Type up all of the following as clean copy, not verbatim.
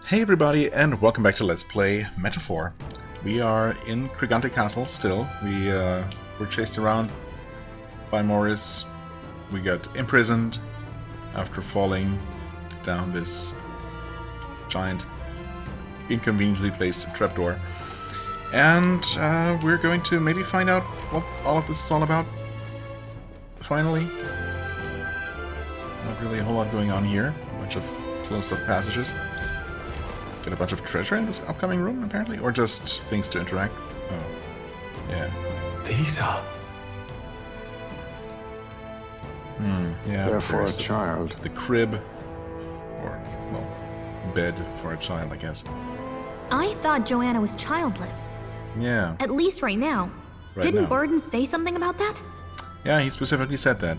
Hey everybody, and welcome back to Let's Play Metaphor. We are in Krigante Castle still. We were chased around by Morris. We got imprisoned after falling down this giant, inconveniently placed trapdoor. And we're going to maybe find out what all of this is all about. Finally. Not really a whole lot going on here. A bunch of closed-off passages. Get a bunch of treasure in this upcoming room, apparently? Or just things to interact? Oh, yeah. These are... Yeah, They're for a child. The crib. Or, well, bed for a child, I guess. I thought Joanna was childless. Yeah. At least right now. Didn't Burden say something about that? Yeah, he specifically said that.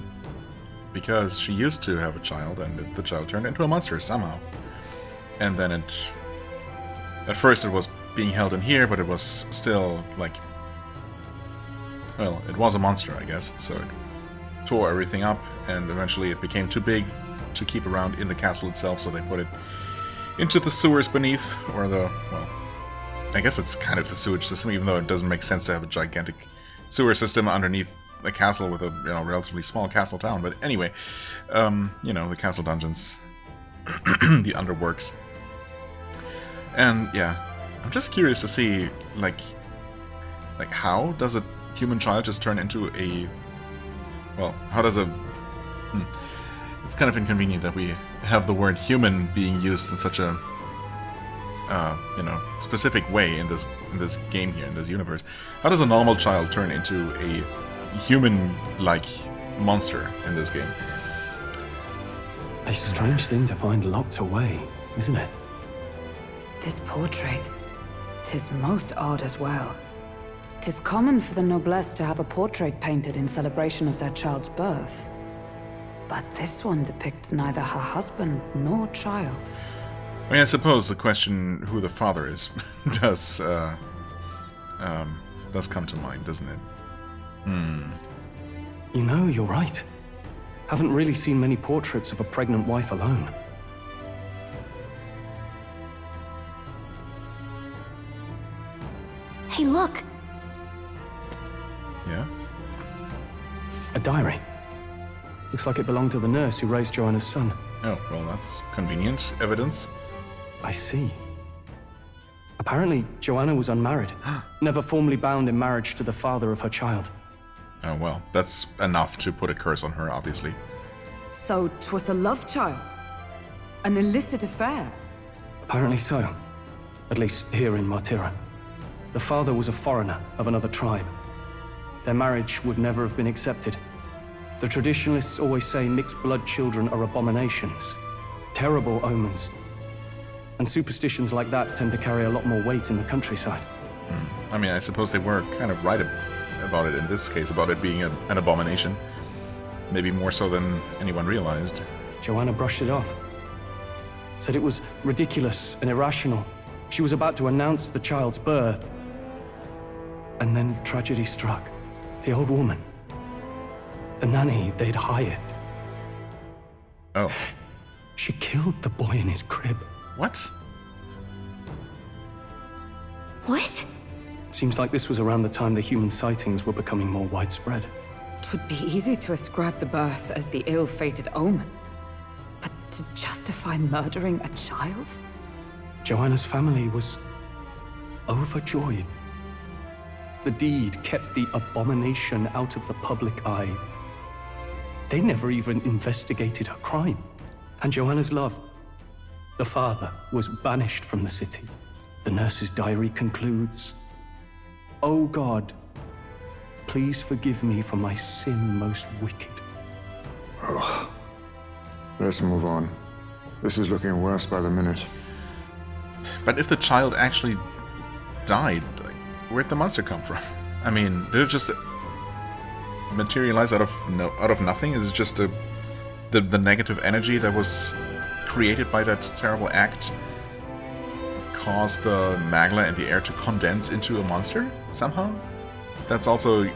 Because she used to have a child, and the child turned into a monster somehow. And then it... At first it was being held in here, but it was still, like... Well, it was a monster, I guess, so it tore everything up, and eventually it became too big to keep around in the castle itself, so they put it into the sewers beneath, or the... well... I guess it's kind of a sewage system, even though it doesn't make sense to have a gigantic sewer system underneath a castle with a, relatively small castle town. But anyway, the castle dungeons, the underworks. And yeah, I'm just curious to see, like how does a human child just turn into a, well, how does a, it's kind of inconvenient that we have the word human being used in such a, specific way in this game here, in this universe. How does a normal child turn into a human-like monster in this game? A strange thing to find locked away, isn't it? This portrait, 'tis most odd as well. 'Tis common for the noblesse to have a portrait painted in celebration of their child's birth. But this one depicts neither her husband nor child. I mean, I suppose the question who the father is does come to mind, doesn't it? You know, you're right. Haven't really seen many portraits of a pregnant wife alone. Hey, look! Yeah? A diary. Looks like it belonged to the nurse who raised Joanna's son. Oh, well, that's convenient evidence. I see. Apparently, Joanna was unmarried, never formally bound in marriage to the father of her child. Oh, well, that's enough to put a curse on her, obviously. So 'twas a love child? An illicit affair? Apparently so. At least here in Martira. The father was a foreigner of another tribe. Their marriage would never have been accepted. The traditionalists always say mixed blood children are abominations, terrible omens. And superstitions like that tend to carry a lot more weight in the countryside. I mean, I suppose they were kind of right about it in this case, about it being an abomination. Maybe more so than anyone realized. Joanna brushed it off. Said it was ridiculous and irrational. She was about to announce the child's birth. And then tragedy struck. The old woman. The nanny they'd hired. Oh. She killed the boy in his crib. What? What? Seems like this was around the time the human sightings were becoming more widespread. 'Twould be easy to ascribe the birth as the ill-fated omen. But to justify murdering a child? Joanna's family was overjoyed. The deed kept the abomination out of the public eye. They never even investigated her crime. And Joanna's love, the father, was banished from the city. The nurse's diary concludes, "O God, please forgive me for my sin most wicked." Let's move on. This is looking worse by the minute. But if the child actually died, like, where'd the monster come from? I mean, did it just materialize out of nothing? Is it just the negative energy that was created by that terrible act caused the magla in the air to condense into a monster somehow? That's also,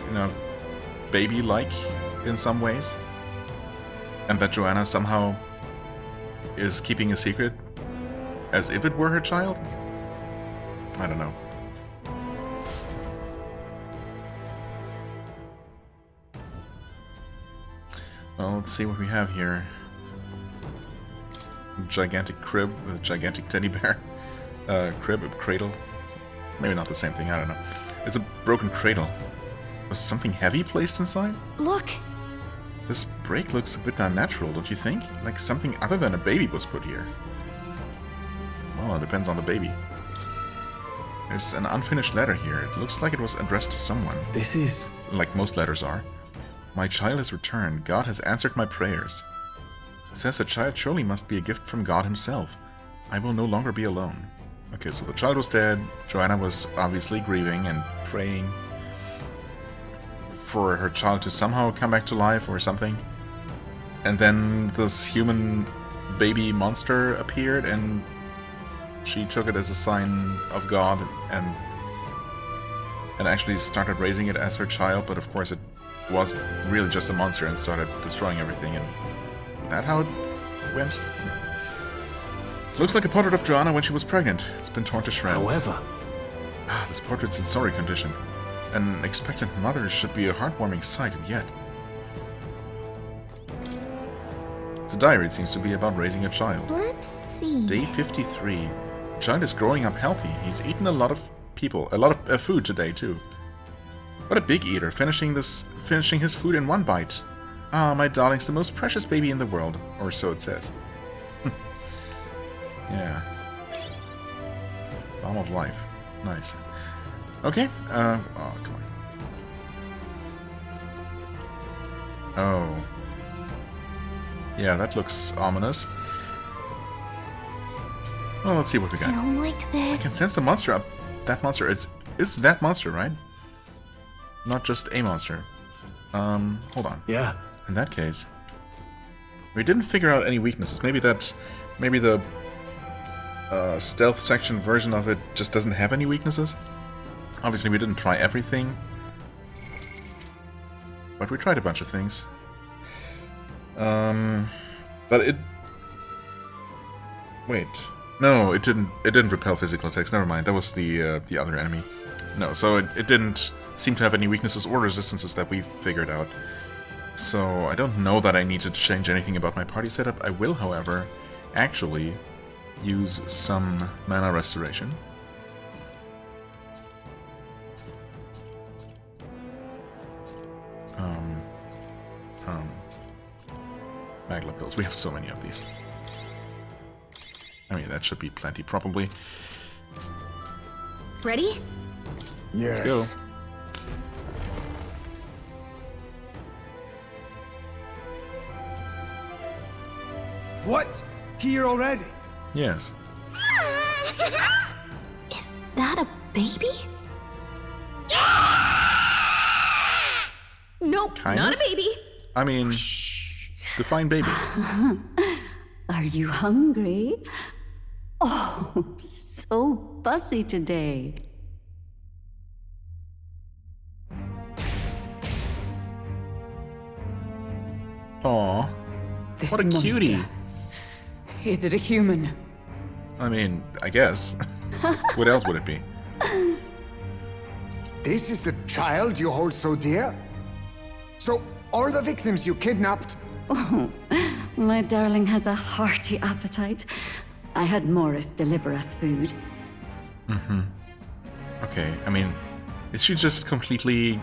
baby-like in some ways? And that Joanna somehow is keeping a secret As if it were her child? I don't know. Well, let's see what we have here. Gigantic crib with a gigantic teddy bear. Crib, a cradle. Maybe not the same thing, I don't know. It's a broken cradle. Was something heavy placed inside? Look! This break looks a bit unnatural, don't you think? Like something other than a baby was put here. Well, it depends on the baby. There's an unfinished letter here. It looks like it was addressed to someone. This is... Like most letters are. My child has returned. God has answered my prayers. It says a child surely must be a gift from God himself. I will no longer be alone. Okay, so the child was dead. Joanna was obviously grieving and praying for her child to somehow come back to life or something. And then this human baby monster appeared and she took it as a sign of God and actually started raising it as her child, but of course it was really just a monster and started destroying everything. And that how it went? Looks like a portrait of Joanna when she was pregnant. It's been torn to shreds. However... This portrait's in sorry condition. An expectant mother should be a heartwarming sight, and yet... It's a diary. It seems to be about raising a child. Let's see. Day 53. Child is growing up healthy. He's eaten a lot of food today, too. What a big eater, finishing his food in one bite. Ah, my darling's the most precious baby in the world. Or so it says. Yeah. Balm of life. Nice. Okay. Oh, come on. Oh. Yeah, that looks ominous. Well, let's see what we got. I don't like this. I can sense the monster up. That monster. It's that monster, right? Not just a monster. Hold on. Yeah. In that case, we didn't figure out any weaknesses. Maybe the stealth section version of it just doesn't have any weaknesses. Obviously, we didn't try everything, but we tried a bunch of things. But it... Wait. No, it didn't repel physical attacks. Never mind. That was the other enemy. No, so it didn't seem to have any weaknesses or resistances that we figured out. So I don't know that I need to change anything about my party setup. I will, however, actually use some mana restoration. Magla pills. We have so many of these. I mean, that should be plenty, probably. Ready? Yes. Let's go. What? Here already? Yes. Is that a baby? Nope, Kind not of? a baby. I mean, define baby. Are you hungry? Oh, so fussy today. Aw. This What a monster. cutie. Is it a human? I mean, I guess. What else would it be? This is the child you hold so dear? So, all the victims you kidnapped? Oh, my darling has a hearty appetite. I had Morris deliver us food. Okay, I mean, is she just completely...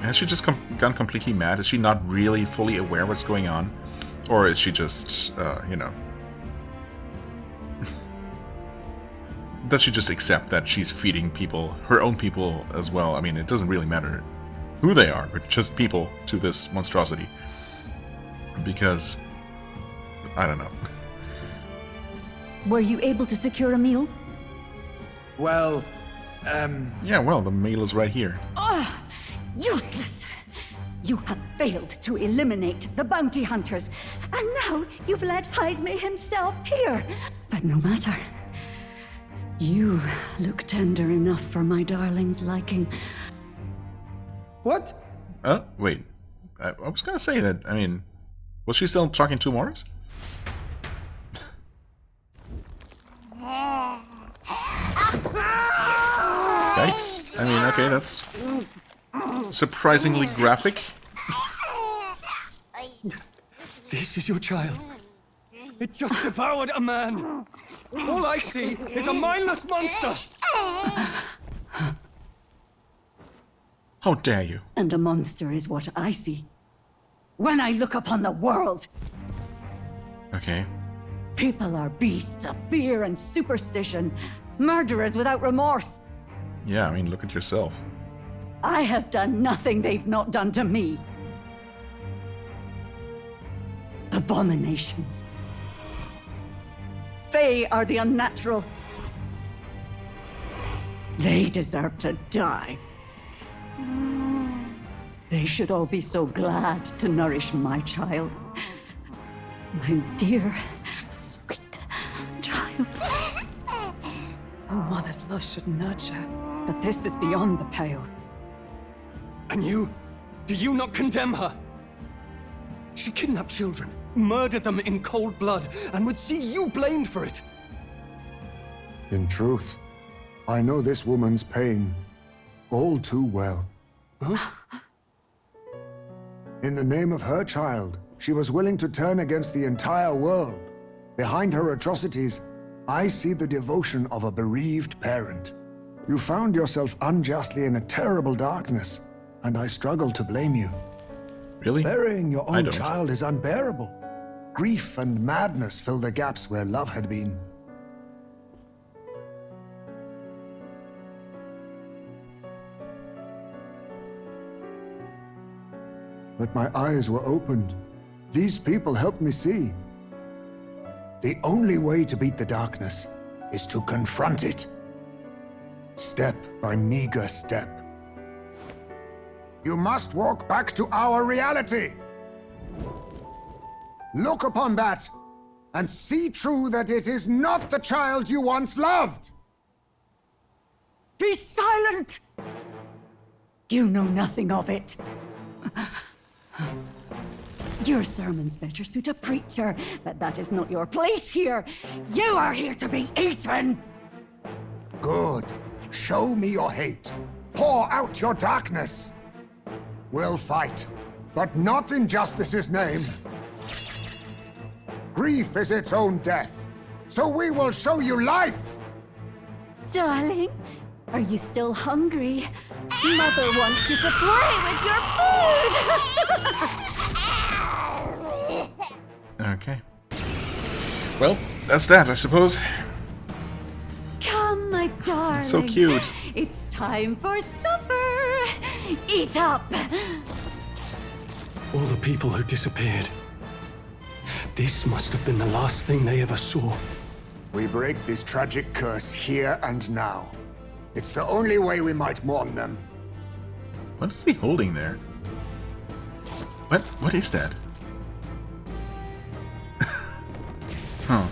Has she just gone completely mad? Is she not really fully aware what's going on? Or is she just, you know... Does she just accept that she's feeding people, her own people as well? I mean, it doesn't really matter who they are, but just people to this monstrosity. Because... I don't know. Were you able to secure a meal? Well, Yeah, well, the meal is right here. Ah, useless! You have failed to eliminate the bounty hunters, and now you've let Heisme himself here. But no matter. You look tender enough for my darling's liking. what? Wait. I was gonna say that, I mean... Was she still talking to Morris? Yikes. I mean, okay, that's surprisingly graphic. This is your child. It just devoured a man. All I see is a mindless monster. How dare you? And a monster is what I see when I look upon the world. Okay. People are beasts of fear and superstition, murderers without remorse. Yeah, I mean, look at yourself. I have done nothing they've not done to me. Abominations. They are the unnatural. They deserve to die. They should all be so glad to nourish my child. My dear, sweet child. A mother's love should nurture, but this is beyond the pale. And you? Do you not condemn her? She kidnapped children, murdered them in cold blood, and would see you blamed for it. In truth, I know this woman's pain all too well. Huh? In the name of her child, she was willing to turn against the entire world. Behind her atrocities, I see the devotion of a bereaved parent. You found yourself unjustly in a terrible darkness, and I struggle to blame you. Really? Burying your I own don't. child is unbearable. Grief and madness fill the gaps where love had been. But my eyes were opened. These people helped me see. The only way to beat the darkness is to confront it. Step by meager step. You must walk back to our reality. Look upon that, and see true that it is not the child you once loved. Be silent! You know nothing of it. Your sermons better suit a preacher, but that is not your place here. You are here to be eaten! Good. Show me your hate. Pour out your darkness. We'll fight, but not in justice's name. Grief is its own death, so we will show you life! Darling, are you still hungry? Mother wants you to play with your food! Okay. Well, that's that, I suppose. Come, my darling. So cute. It's time for supper. Eat up. All the people who disappeared. This must have been the last thing they ever saw. We break this tragic curse here and now. It's the only way we might mourn them. What is he holding there? What is that? Huh.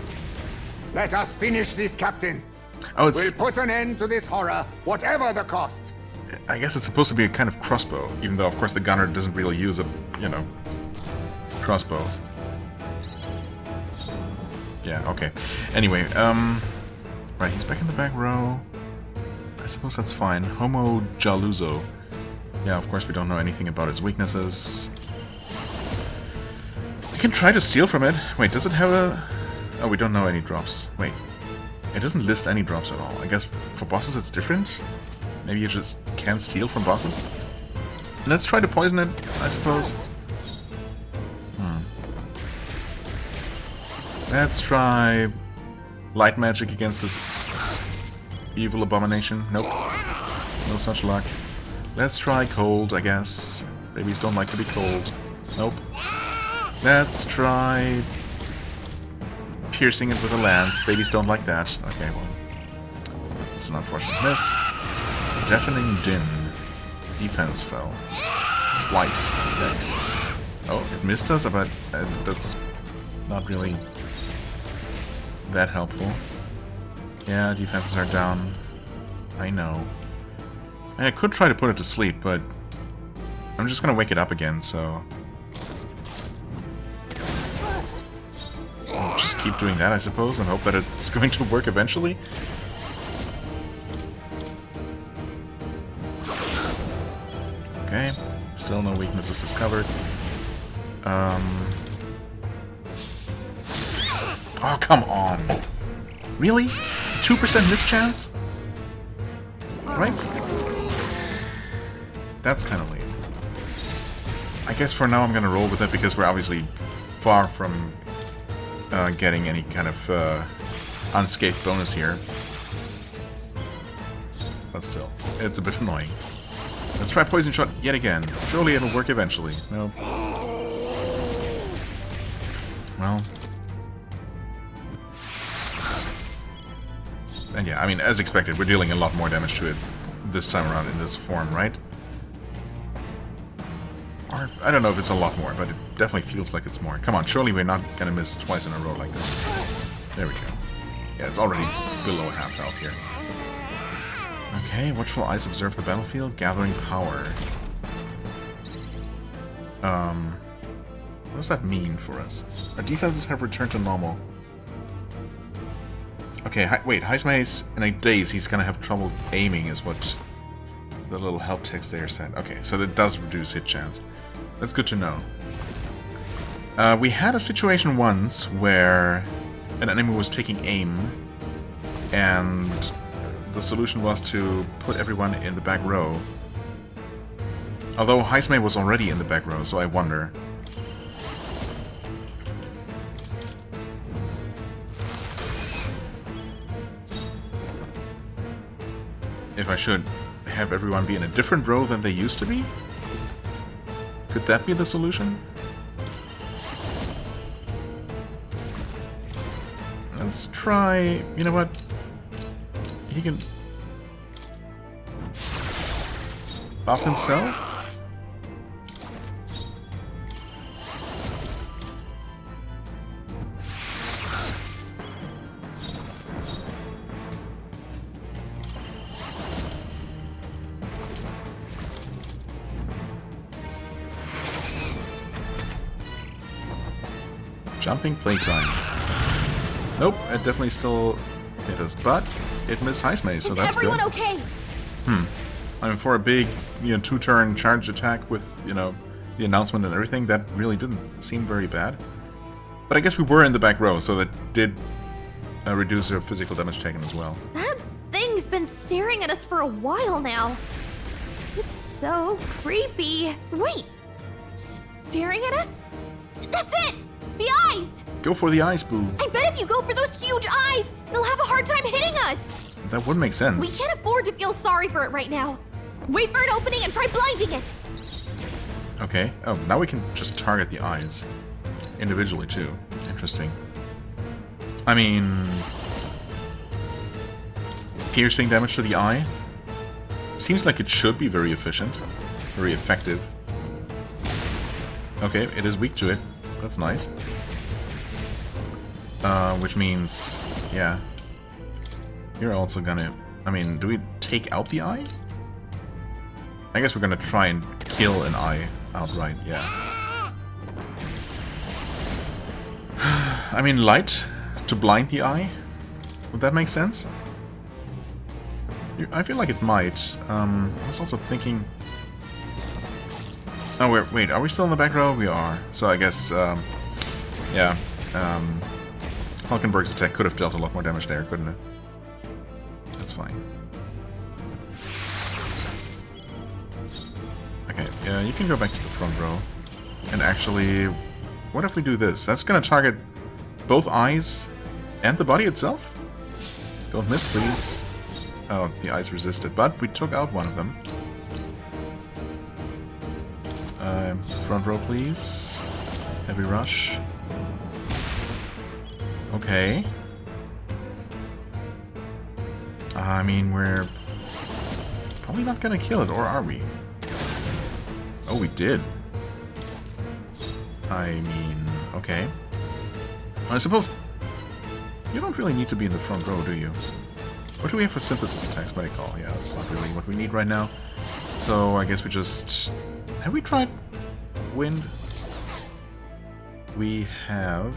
Let us finish this, Captain. Oh, it's... We'll put an end to this horror, whatever the cost. I guess it's supposed to be a kind of crossbow, even though, of course, the gunner doesn't really use a, you know, crossbow. Yeah, okay. Anyway, right, he's back in the back row. I suppose that's fine. Homo Jaluzo. Yeah, of course, we don't know anything about its weaknesses. We can try to steal from it. Wait, does it have a... Oh, we don't know any drops. Wait. It doesn't list any drops at all. I guess for bosses it's different? Maybe you just can't steal from bosses? Let's try to poison it, I suppose. Let's try light magic against this evil abomination. Nope. No such luck. Let's try cold, I guess. Babies don't like to be cold. Nope. Let's try piercing it with a lance. Babies don't like that. Okay, well. It's an unfortunate miss. Deafening din. Defense fell. Twice. Yikes. Oh, it missed us, but that's not really that helpful. Yeah, defenses are down. I know. I could try to put it to sleep, but I'm just gonna wake it up again, so... I'll just keep doing that, I suppose, and hope that it's going to work eventually. Okay, still no weaknesses discovered. Oh, come on. Really? 2% miss chance? Right? That's kind of lame. I guess for now I'm gonna roll with it because we're obviously far from getting any kind of unscathed bonus here. But still, it's a bit annoying. Let's try Poison Shot yet again. Surely it'll work eventually. No. Well. And yeah, I mean, as expected, we're dealing a lot more damage to it this time around in this form, right? Or, I don't know if it's a lot more, but it definitely feels like it's more. Come on, surely we're not gonna miss twice in a row like this. There we go. Yeah, it's already below half health here. Okay, Watchful Eyes observe the battlefield, gathering power. What does that mean for us? Our defenses have returned to normal. Okay, wait, Heismei's in a daze, he's gonna have trouble aiming is what the little help text there said. Okay, so that does reduce hit chance. That's good to know. We had a situation once where an enemy was taking aim, and the solution was to put everyone in the back row. Although Heismei was already in the back row, so I wonder. If I should have everyone be in a different row than they used to be? Could that be the solution? Let's try... You know what? He can... buff himself? Jumping playtime. Nope, it definitely still hit us, but it missed Heismei, so that's good. Is everyone okay? I mean, for a big, 2-turn charge attack with, the announcement and everything, that really didn't seem very bad. But I guess we were in the back row, so that did reduce our physical damage taken as well. That thing's been staring at us for a while now. It's so creepy. Wait, staring at us? That's it! The eyes! Go for the eyes, Boo. I bet if you go for those huge eyes, it'll have a hard time hitting us. That would make sense. We can't afford to feel sorry for it right now. Wait for an opening and try blinding it. Okay. Oh, now we can just target the eyes. Individually, too. Interesting. I mean... piercing damage to the eye? Seems like it should be very efficient. Very effective. Okay, it is weak to it. That's nice. Which means... yeah. You're also gonna... I mean, do we take out the eye? I guess we're gonna try and kill an eye outright, yeah. I mean, light to blind the eye? Would that make sense? I feel like it might. I was also thinking... oh, wait, are we still in the back row? We are. So I guess, yeah. Hulkenberg's attack could have dealt a lot more damage there, couldn't it? That's fine. Okay, yeah, you can go back to the front row. And actually, what if we do this? That's gonna target both eyes and the body itself? Don't miss, please. Oh, the eyes resisted, but we took out one of them. Front row, please. Heavy rush. Okay. I mean, we're probably not gonna kill it, or are we? Oh, we did. I mean, okay. I suppose you don't really need to be in the front row, do you? What do we have for synthesis attacks? Medical. Yeah, that's not really what we need right now. So I guess we just... have we tried wind? We have...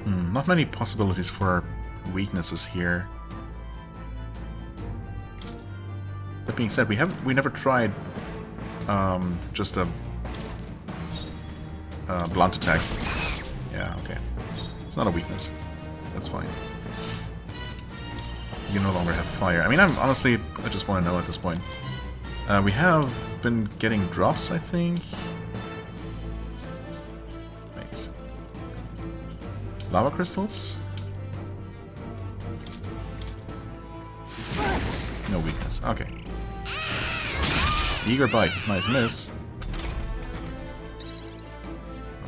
not many possibilities for weaknesses here. That being said, we never tried just a blunt attack. Yeah, okay. It's not a weakness. That's fine. You no longer have fire. I mean, honestly, I just want to know at this point. We have been getting drops, I think. Wait. Lava crystals? No weakness. Okay. Eager bite. Nice miss.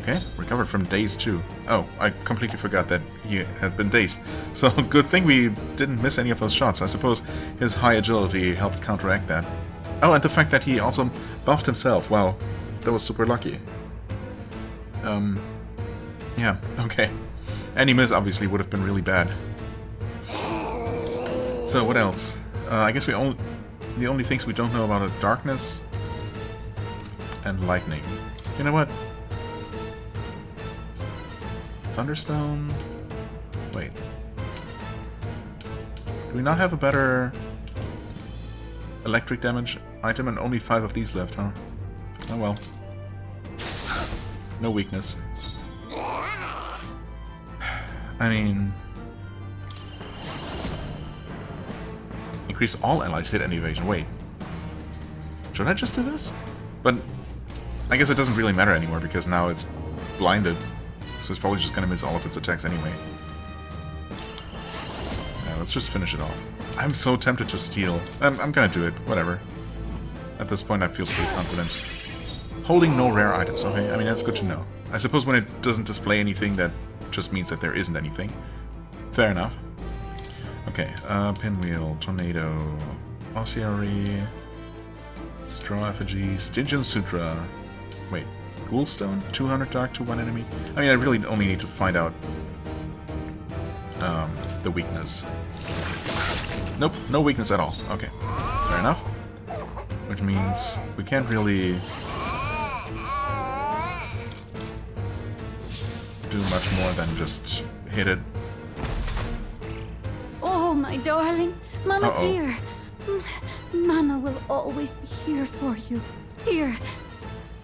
Okay, recovered from daze too. Oh, I completely forgot that he had been dazed. So good thing we didn't miss any of those shots. I suppose his high agility helped counteract that. Oh, and the fact that he also buffed himself. Wow, that was super lucky. Yeah, okay. Any miss obviously would have been really bad. So what else? I guess the only things we don't know about are darkness and lightning. You know what? Thunderstone? Wait. Do we not have a better electric damage item? And only 5 of these left, huh? Oh well. No weakness. I mean... Increase all allies hit and evasion. Wait. Should I just do this? But I guess it doesn't really matter anymore because now it's blinded. So it's probably just going to miss all of its attacks anyway. Yeah, let's just finish it off. I'm so tempted to steal. I'm going to do it. Whatever. At this point I feel pretty confident. Holding no rare items. Okay, I mean that's good to know. I suppose when it doesn't display anything that just means that there isn't anything. Fair enough. Okay, Pinwheel, Tornado, Ossuary, Straw Effigy, Stygian Sutra. Wait, Ghoulstone? 200 dark to one enemy? I mean, I really only need to find out the weakness. Nope, no weakness at all. Okay, fair enough. Which means we can't really do much more than just hit it. Oh, my darling. Mama's here. Mama will always be here for you. Here.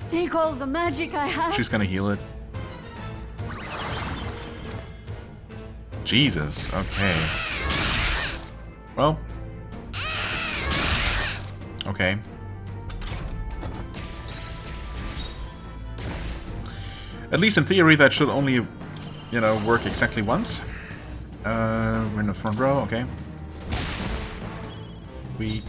Take all the magic I have. She's gonna heal it. Jesus, okay. Well. Okay. At least in theory that should only, you know, work exactly once. We're in the front row, okay. Weak.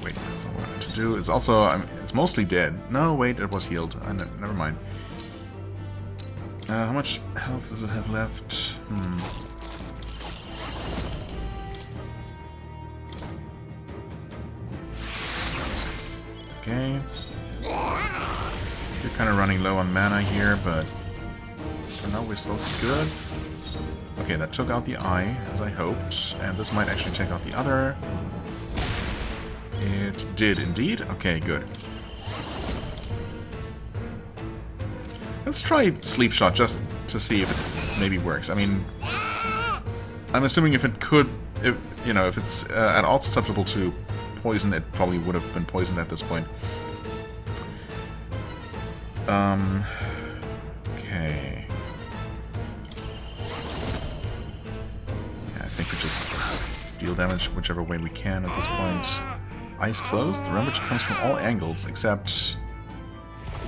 Wait, that's not what I meant to do. It's also, it's mostly dead. No, wait, it was healed. Never mind. How much health does it have left? Okay. You're kind of running low on mana here, but for now we're still good. Okay, that took out the eye, as I hoped, and this might actually take out the other. It did indeed. Okay, good. Let's try Sleep Shot just to see if it maybe works. I mean, I'm assuming if it could, you know, if it's at all susceptible to poison, it probably would have been poisoned at this point. Okay. Yeah, I think we just deal damage whichever way we can at this point. Eyes closed. The damage comes from all angles except...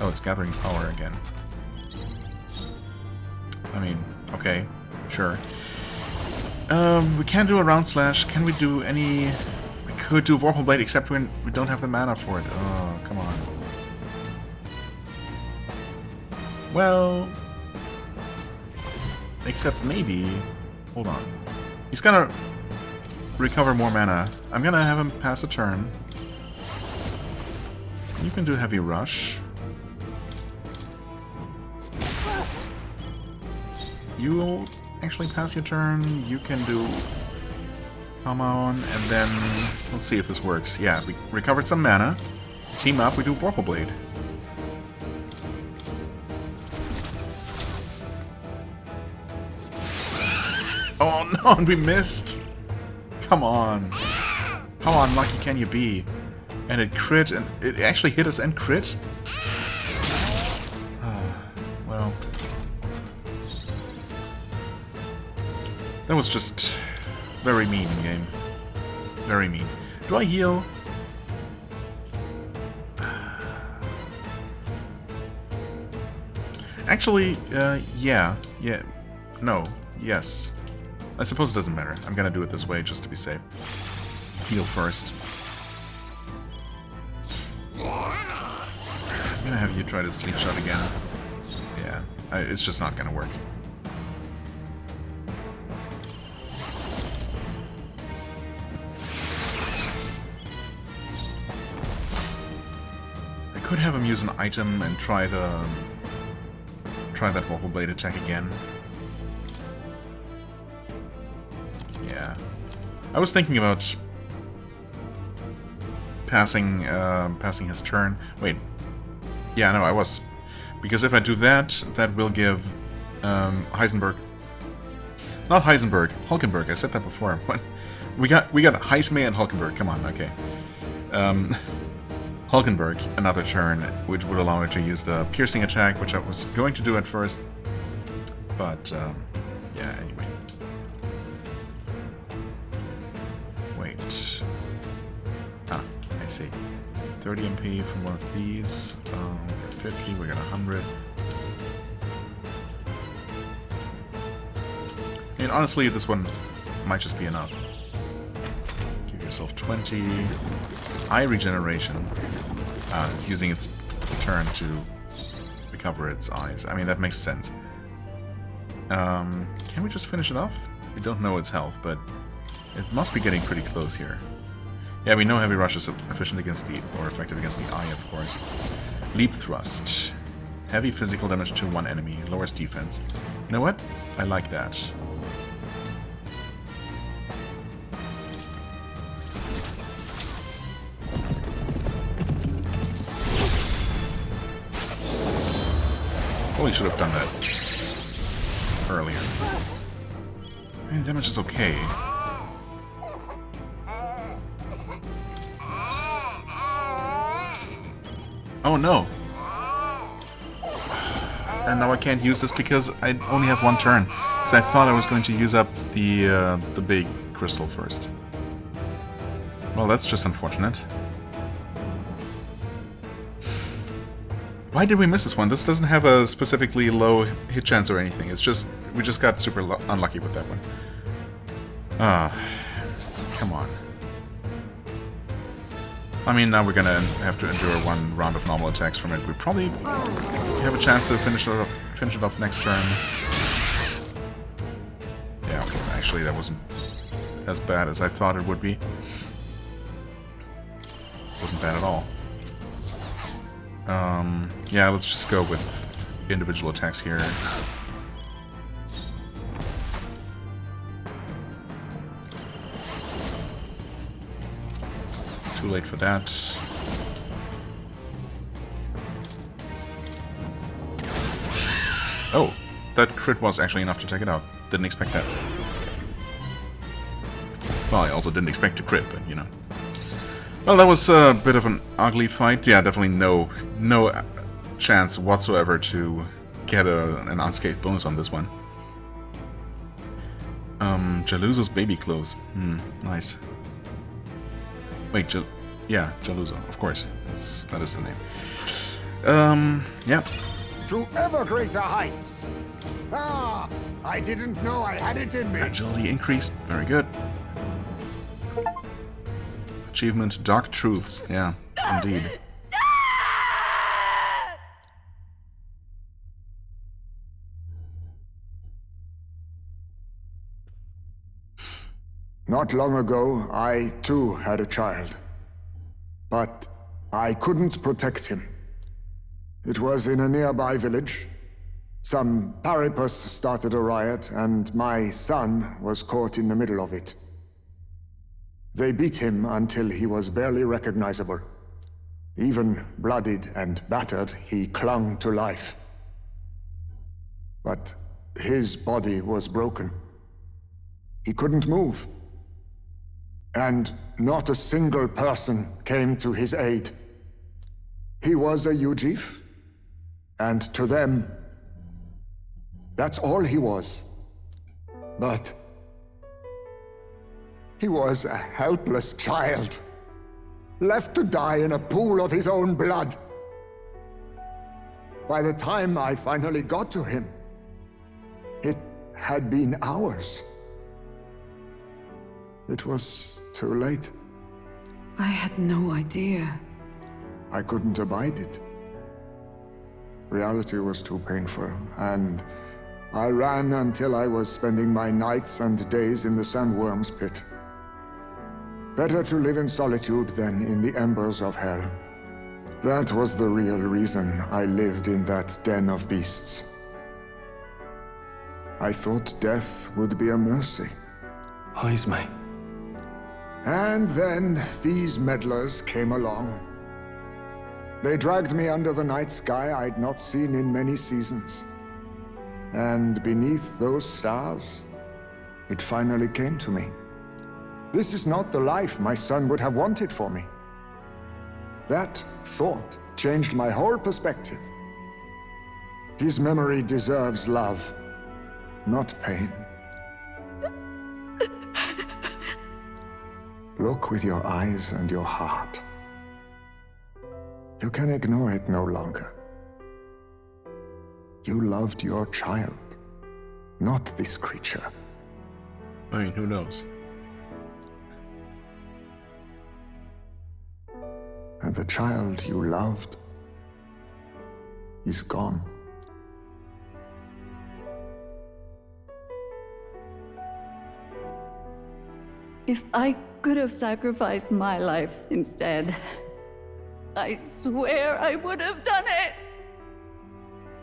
Oh, it's gathering power again. I mean, okay, sure. We can't do a round slash. Can we do any... We could do Vorpal Blade, except we don't have the mana for it. Oh, come on. Well... Except maybe... Hold on. He's gonna recover more mana. I'm gonna have him pass a turn. You can do Heavy Rush. You'll actually pass your turn. You can do Come on, and then let's see if this works. Yeah, we recovered some mana. Team up, we do Vorpal Blade. Oh no, and we missed! Come on. How unlucky can you be? And it crit, and it actually hit us and crit? Well... That was just very mean game. Very mean. Do I heal? Actually, yeah. No. Yes. I suppose it doesn't matter. I'm gonna do it this way just to be safe. Heal first. I'm gonna have you try to sleep shot again. Yeah. It's just not gonna work. I could have him use an item and try that Vocal Blade attack again. Yeah. I was thinking about passing his turn. Wait. Yeah, no, I was. Because if I do that, that will give Heisenberg... Not Heisenberg, Hulkenberg. I said that before. What? We got Heismay and Hulkenberg. Come on, okay. Hulkenberg another turn, which would allow me to use the piercing attack, which I was going to do at first. But, yeah, anyway. Wait. Ah, I see. 30 MP from one of these. 50, we got 100. And honestly, this one might just be enough. Give yourself 20. Eye regeneration. It's using its turn to recover its eyes. I mean, that makes sense. Can we just finish it off? We don't know its health, but it must be getting pretty close here. Yeah, we know Heavy Rush is efficient against the, or effective against the eye, of course. Leap Thrust. Heavy physical damage to one enemy. Lowers defense. You know what? I like that. Probably should have done that earlier. I mean, damage is okay. Oh no! And now I can't use this because I only have one turn. So I thought I was going to use up the big crystal first. Well, that's just unfortunate. Why did we miss this one? This doesn't have a specifically low hit chance or anything. It's just, we just got super unlucky with that one. Come on. I mean, now we're gonna have to endure one round of normal attacks from it. We probably have a chance to finish it off next turn. Yeah, okay, actually that wasn't as bad as I thought it would be. Wasn't bad at all. Yeah, let's just go with individual attacks here. Too late for that. Oh, that crit was actually enough to take it out. Didn't expect that. Well, I also didn't expect to crit, but you know. Well, that was a bit of an ugly fight. Yeah, definitely no chance whatsoever to get an unscathed bonus on this one. Jaluzo's baby clothes. Nice. Wait, yeah, Jaluzo, of course. That is the name. Yeah. To ever greater heights! Ah, I didn't know I had it in me! Agility increased. Very good. Achievement, Dark Truths. Yeah, indeed. Not long ago, I too had a child. But I couldn't protect him. It was in a nearby village. Some paripus started a riot, and my son was caught in the middle of it. They beat him until he was barely recognizable. Even bloodied and battered, he clung to life. But his body was broken. He couldn't move. And not a single person came to his aid. He was a Ujif, and to them, that's all he was. But he was a helpless child, left to die in a pool of his own blood. By the time I finally got to him, it had been hours. It was too late. I had no idea. I couldn't abide it. Reality was too painful, and I ran until I was spending my nights and days in the sandworm's pit. Better to live in solitude than in the embers of hell. That was the real reason I lived in that den of beasts. I thought death would be a mercy. Heisme. And then these meddlers came along. They dragged me under the night sky I'd not seen in many seasons. And beneath those stars, it finally came to me. This is not the life my son would have wanted for me. That thought changed my whole perspective. His memory deserves love, not pain. Look with your eyes and your heart. You can ignore it no longer. You loved your child, not this creature. I mean, who knows? And the child you loved is gone. If I could have sacrificed my life instead, I swear I would have done it!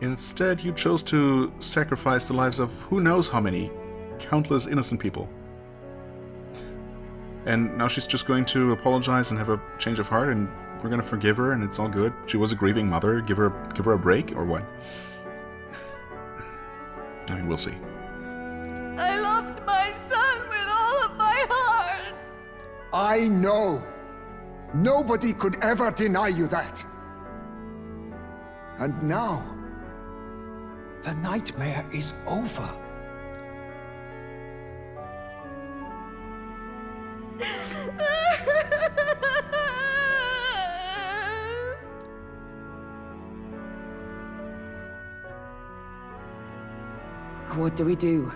Instead, you chose to sacrifice the lives of who knows how many countless innocent people. And now she's just going to apologize and have a change of heart, and we're gonna forgive her, and it's all good. She was a grieving mother. Give her a break, or what? I mean, we'll see. I loved my son with all of my heart! I know! Nobody could ever deny you that! And now, the nightmare is over. What do we do?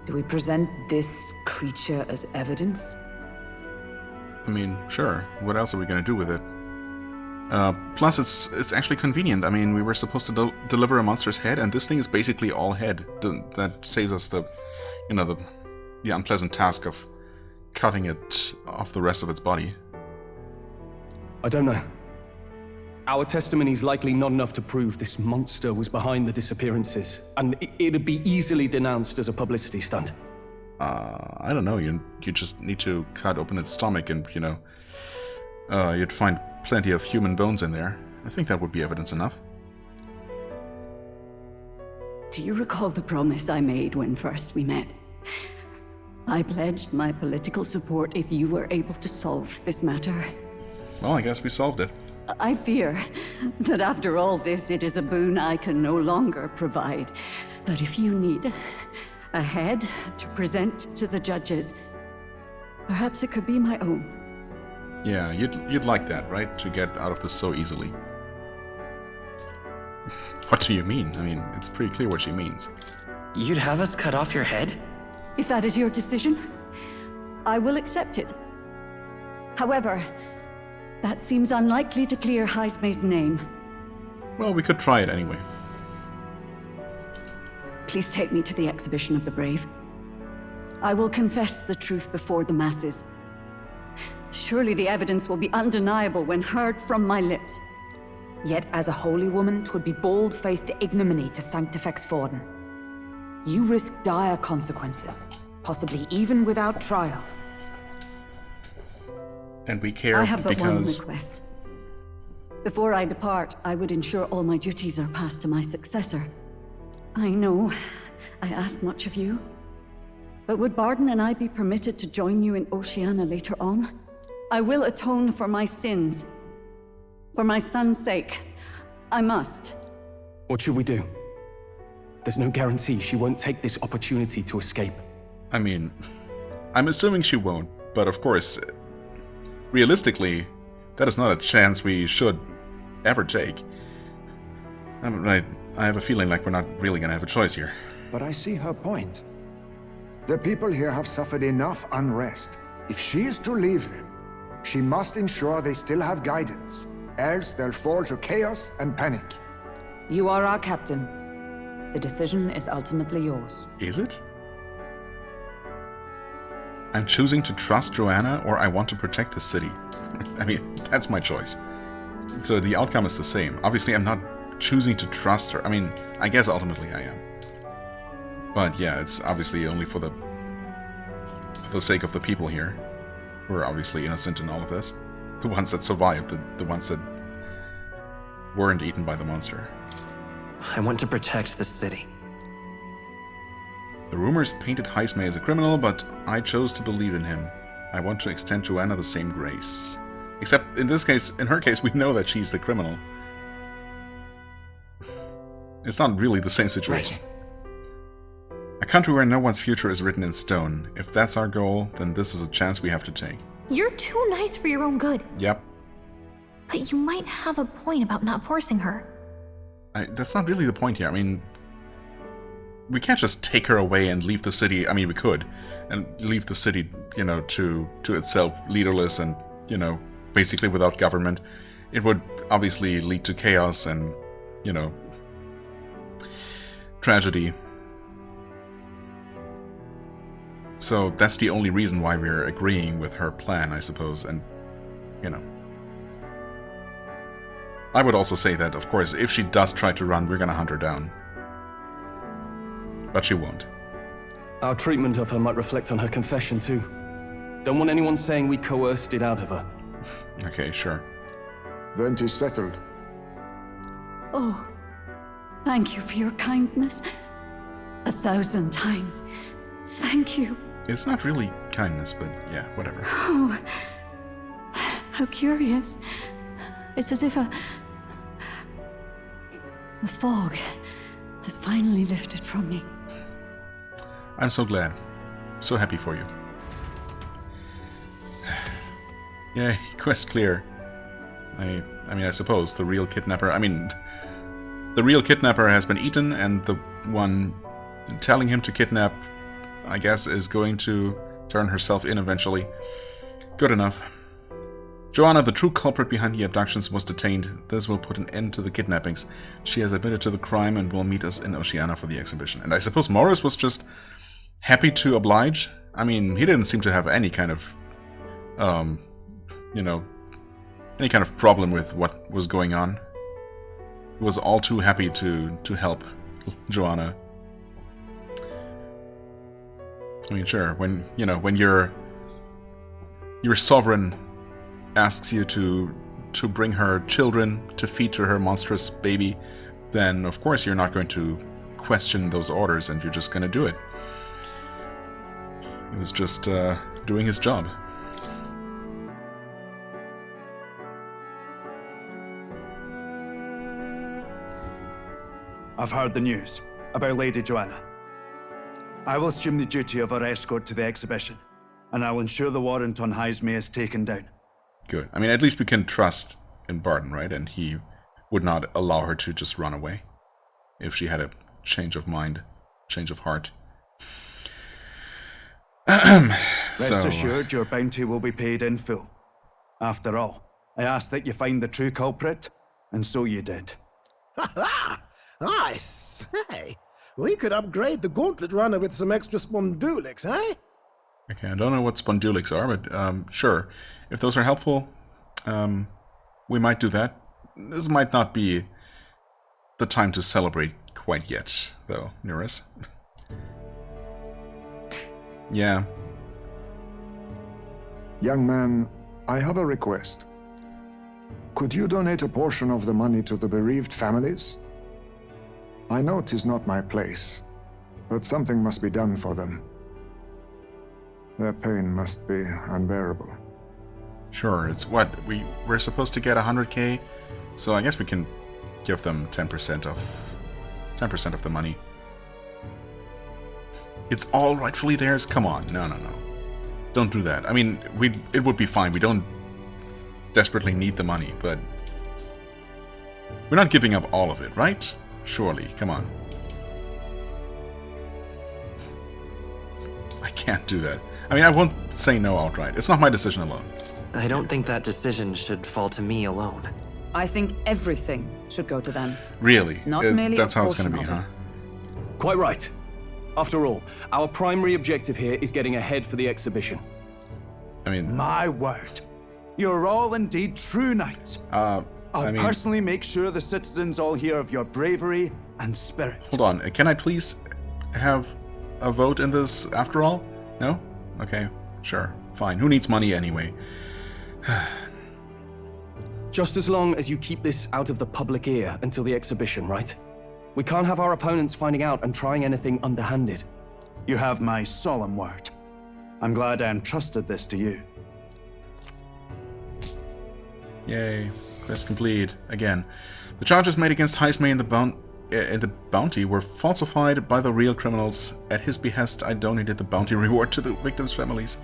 Do we present this creature as evidence? I mean, sure. What else are we gonna do with it? Plus, it's actually convenient. I mean, we were supposed to deliver a monster's head, and this thing is basically all head. That saves us the unpleasant task of cutting it off the rest of its body. I don't know. Our testimony's likely not enough to prove this monster was behind the disappearances, and it'd be easily denounced as a publicity stunt. I don't know. You just need to cut open its stomach, and you'd find plenty of human bones in there. I think that would be evidence enough. Do you recall the promise I made when first we met? I pledged my political support if you were able to solve this matter. Well, I guess we solved it. I fear that after all this, it is a boon I can no longer provide. But if you need a head to present to the judges, perhaps it could be my own. Yeah, you'd like that, right? To get out of this so easily. What do you mean? I mean, it's pretty clear what she means. You'd have us cut off your head? If that is your decision, I will accept it. However, that seems unlikely to clear Heisme's name. Well, we could try it anyway. Please take me to the exhibition of the brave. I will confess the truth before the masses. Surely the evidence will be undeniable when heard from my lips. Yet as a holy woman, 'twould be bold-faced ignominy to sanctifex Forden. You risk dire consequences, possibly even without trial. And we care I have but one because... request. Before I depart, I would ensure all my duties are passed to my successor. I know I ask much of you, But would Barden and I be permitted to join you in Oceania later on? I will atone for my sins. For my son's sake. I must. What should we do? There's no guarantee she won't take this opportunity to escape. I mean, I'm assuming she won't, but of course, realistically, that is not a chance we should ever take. I have a feeling like we're not really gonna have a choice here. But I see her point. The people here have suffered enough unrest. If she is to leave them, she must ensure they still have guidance, else they'll fall to chaos and panic. You are our captain. The decision is ultimately yours. Is it? I'm choosing to trust Joanna, or I want to protect the city. I mean, that's my choice. So the outcome is the same. Obviously, I'm not choosing to trust her. I mean, I guess ultimately I am. But yeah, it's obviously only for the sake of the people here, who are obviously innocent in all of this. The ones that survived, the ones that weren't eaten by the monster. I want to protect the city. The rumors painted Heismay as a criminal, but I chose to believe in him. I want to extend Joanna the same grace. Except in this case, in her case, we know that she's the criminal. It's not really the same situation. Right. A country where no one's future is written in stone. If that's our goal, then this is a chance we have to take. You're too nice for your own good. Yep. But you might have a point about not forcing her. That's not really the point here. I mean, we can't just take her away and leave the city. I mean, we could. And leave the city, you know, to itself, leaderless and, you know, basically without government. It would obviously lead to chaos and, you know, tragedy. So that's the only reason why we're agreeing with her plan, I suppose, and, you know. I would also say that, of course, if she does try to run, we're gonna hunt her down. But she won't. Our treatment of her might reflect on her confession, too. Don't want anyone saying we coerced it out of her. Okay, sure. Then 'tis settled. Oh, thank you for your kindness. 1,000 times. Thank you. It's not really kindness, but yeah, whatever. Oh, how curious. It's as if the fog has finally lifted from me. I'm so glad. So happy for you. Yay, quest clear. I mean, I suppose the real kidnapper... I mean, the real kidnapper has been eaten, and the one telling him to kidnap, I guess, is going to turn herself in eventually. Good enough. Joanna, the true culprit behind the abductions, was detained. This will put an end to the kidnappings. She has admitted to the crime and will meet us in Oceania for the exhibition. And I suppose Morris was just happy to oblige. I mean, he didn't seem to have any kind of, you know, any kind of problem with what was going on. He was all too happy to help Joanna. I mean, sure, when, you know, when your sovereign asks you to bring her children to feed to her monstrous baby, then of course you're not going to question those orders and you're just going to do it. He was just doing his job. I've heard the news about Lady Joanna. I will assume the duty of her escort to the exhibition, and I will ensure the warrant on Heismay is taken down. Good. I mean, at least we can trust in Barton, right? And he would not allow her to just run away if she had a change of mind, change of heart. Rest assured, your bounty will be paid in full. After all, I asked that you find the true culprit, and so you did. Ha ha! I say, we could upgrade the gauntlet runner with some extra spondulics, eh? Okay, I don't know what spondulics are, but sure. If those are helpful, we might do that. This might not be the time to celebrate quite yet, though, Nuris. Yeah. Young man, I have a request. Could you donate a portion of the money to the bereaved families? I know 'tis not my place, but something must be done for them. Their pain must be unbearable. Sure, it's what? We're supposed to get 100k, so I guess we can give them 10% of the money. It's all rightfully theirs? Come on, no. Don't do that. I mean, it would be fine. We don't desperately need the money, but we're not giving up all of it, right? Surely, come on. I can't do that. I mean, I won't say no outright. It's not my decision alone. I don't think that decision should fall to me alone. I think everything should go to them. Really? Not merely that's a how it's going to portion be, of huh? Quite right. After all, our primary objective here is getting ahead for the exhibition. I mean, My word. You're all indeed true knights. I'll personally make sure the citizens all hear of your bravery and spirit. hold on. Can I please have a vote in this after all? No? Okay, sure. Fine. Who needs money anyway? Just as long as you keep this out of the public ear until the exhibition, right? We can't have our opponents finding out and trying anything underhanded. You have my solemn word. I'm glad I entrusted this to you. Yay. Quest complete. Again. The charges made against Heismay in the bounty were falsified by the real criminals. At his behest, I donated the bounty reward to the victims' families.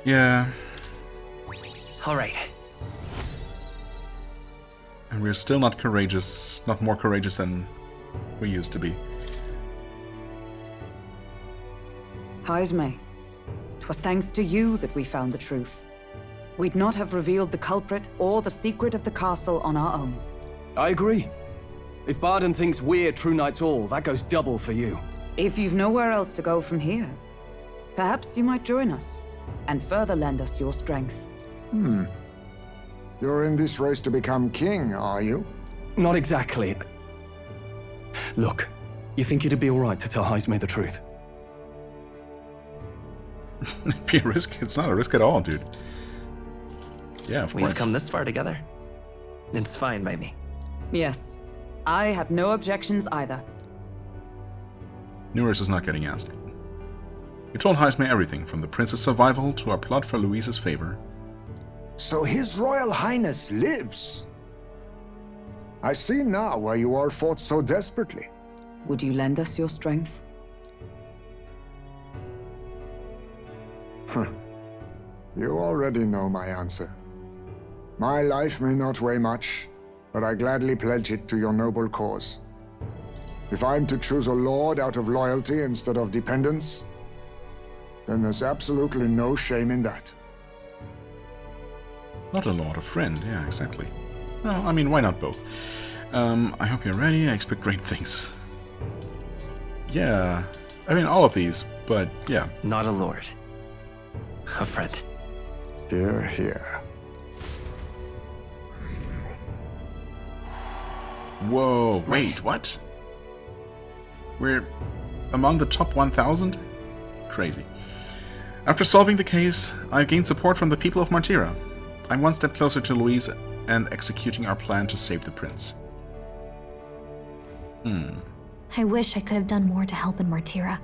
Yeah. All right. And we're still not courageous. Not more courageous than we used to be. Heismay, 'twas thanks to you that we found the truth. We'd not have revealed the culprit or the secret of the castle on our own. I agree. If Barden thinks we're True Knights all, that goes double for you. If you've nowhere else to go from here, perhaps you might join us and further lend us your strength. You're in this race to become king, are you? Not exactly. Look, you think it'd be alright to tell Heismay the truth? It'd be a risk. It's not a risk at all, dude. Yeah, of course. We've come this far together. It's fine by me. Yes, I have no objections either. Nuris is not getting asked. We told Heismay everything, from the prince's survival to our plot for Louise's favor. So His Royal Highness lives. I see now why you all fought so desperately. Would you lend us your strength? You already know my answer. My life may not weigh much, but I gladly pledge it to your noble cause. If I'm to choose a lord out of loyalty instead of dependence, then there's absolutely no shame in that. Not a lord, a friend. Yeah, exactly. Well, I mean, why not both? I hope you're ready. I expect great things. Yeah. I mean, all of these, but yeah. Not a lord. A friend. Hear, hear. Whoa, wait, what? We're among the top 1,000? Crazy. After solving the case, I've gained support from the people of Martira. I'm one step closer to Louise and executing our plan to save the prince. I wish I could have done more to help in Martira.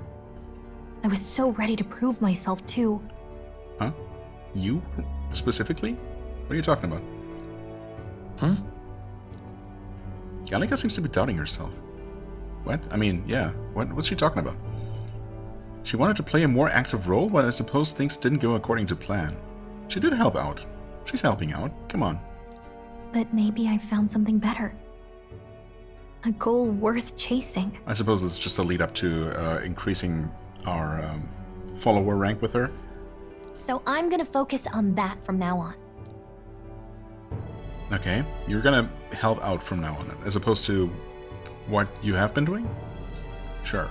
I was so ready to prove myself, too. Huh? You? Specifically? What are you talking about? Gallica seems to be doubting herself. What? I mean, yeah. What's she talking about? She wanted to play a more active role, but I suppose things didn't go according to plan. She did help out. She's helping out. Come on. But maybe I found something better. A goal worth chasing. I suppose it's just a lead up to increasing our follower rank with her. So I'm gonna focus on that from now on. Okay, you're gonna help out from now on, as opposed to what you have been doing? Sure.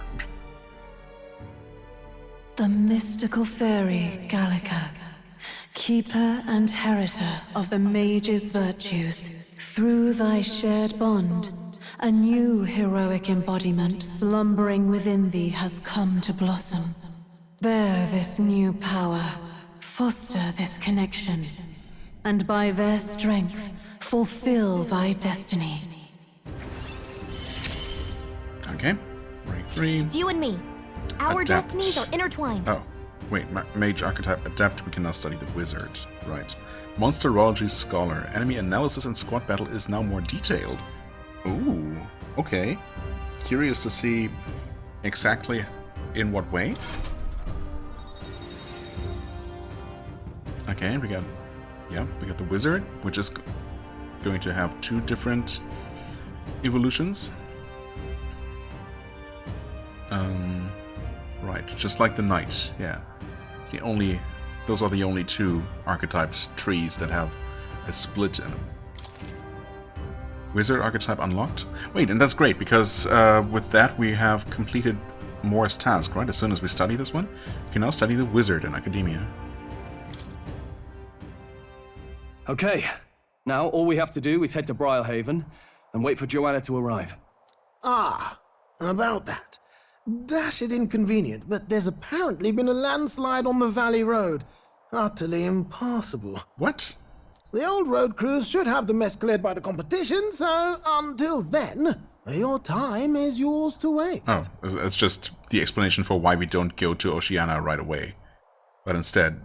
The mystical fairy, Gallica, keeper and heritor of the mage's virtues, through thy shared bond, a new heroic embodiment slumbering within thee has come to blossom. Bear this new power, foster this connection, and by their strength, fulfill thy destiny. Okay, rank 3. It's you and me. Our Adapt. destinies are intertwined. Oh. Wait, Mage Archetype Adept, we can now study the Wizard. Right. Monsterology Scholar. Enemy analysis and squad battle is now more detailed. Ooh, okay. Curious to see exactly in what way. Okay, we got the Wizard, which is going to have 2 different evolutions. Right, just like the Knight, yeah. Those are the only 2 archetypes trees that have a split in them. Wizard archetype unlocked. Wait, and that's great, because with that we have completed Moore's task, right? As soon as we study this one, we can now study the Wizard in Academia. Okay, now all we have to do is head to Briarhaven and wait for Joanna to arrive. Ah, about that. Dash it inconvenient, but there's apparently been a landslide on the Valley Road. Utterly impassable. What? The old road crews should have the mess cleared by the competition, so until then, your time is yours to waste. Oh, it's just the explanation for why we don't go to Oceania right away. But instead,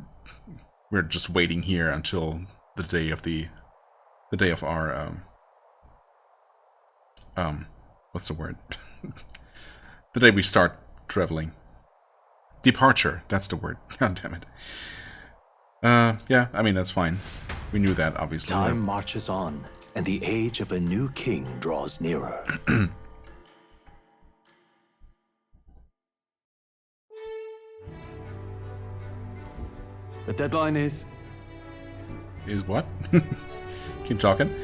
we're just waiting here until the day of our what's the word? The day we start traveling. Departure, that's the word. God damn it. Yeah, I mean, that's fine. We knew that, obviously. Time marches on, and the age of a new king draws nearer. The deadline is... Is what? Keep talking.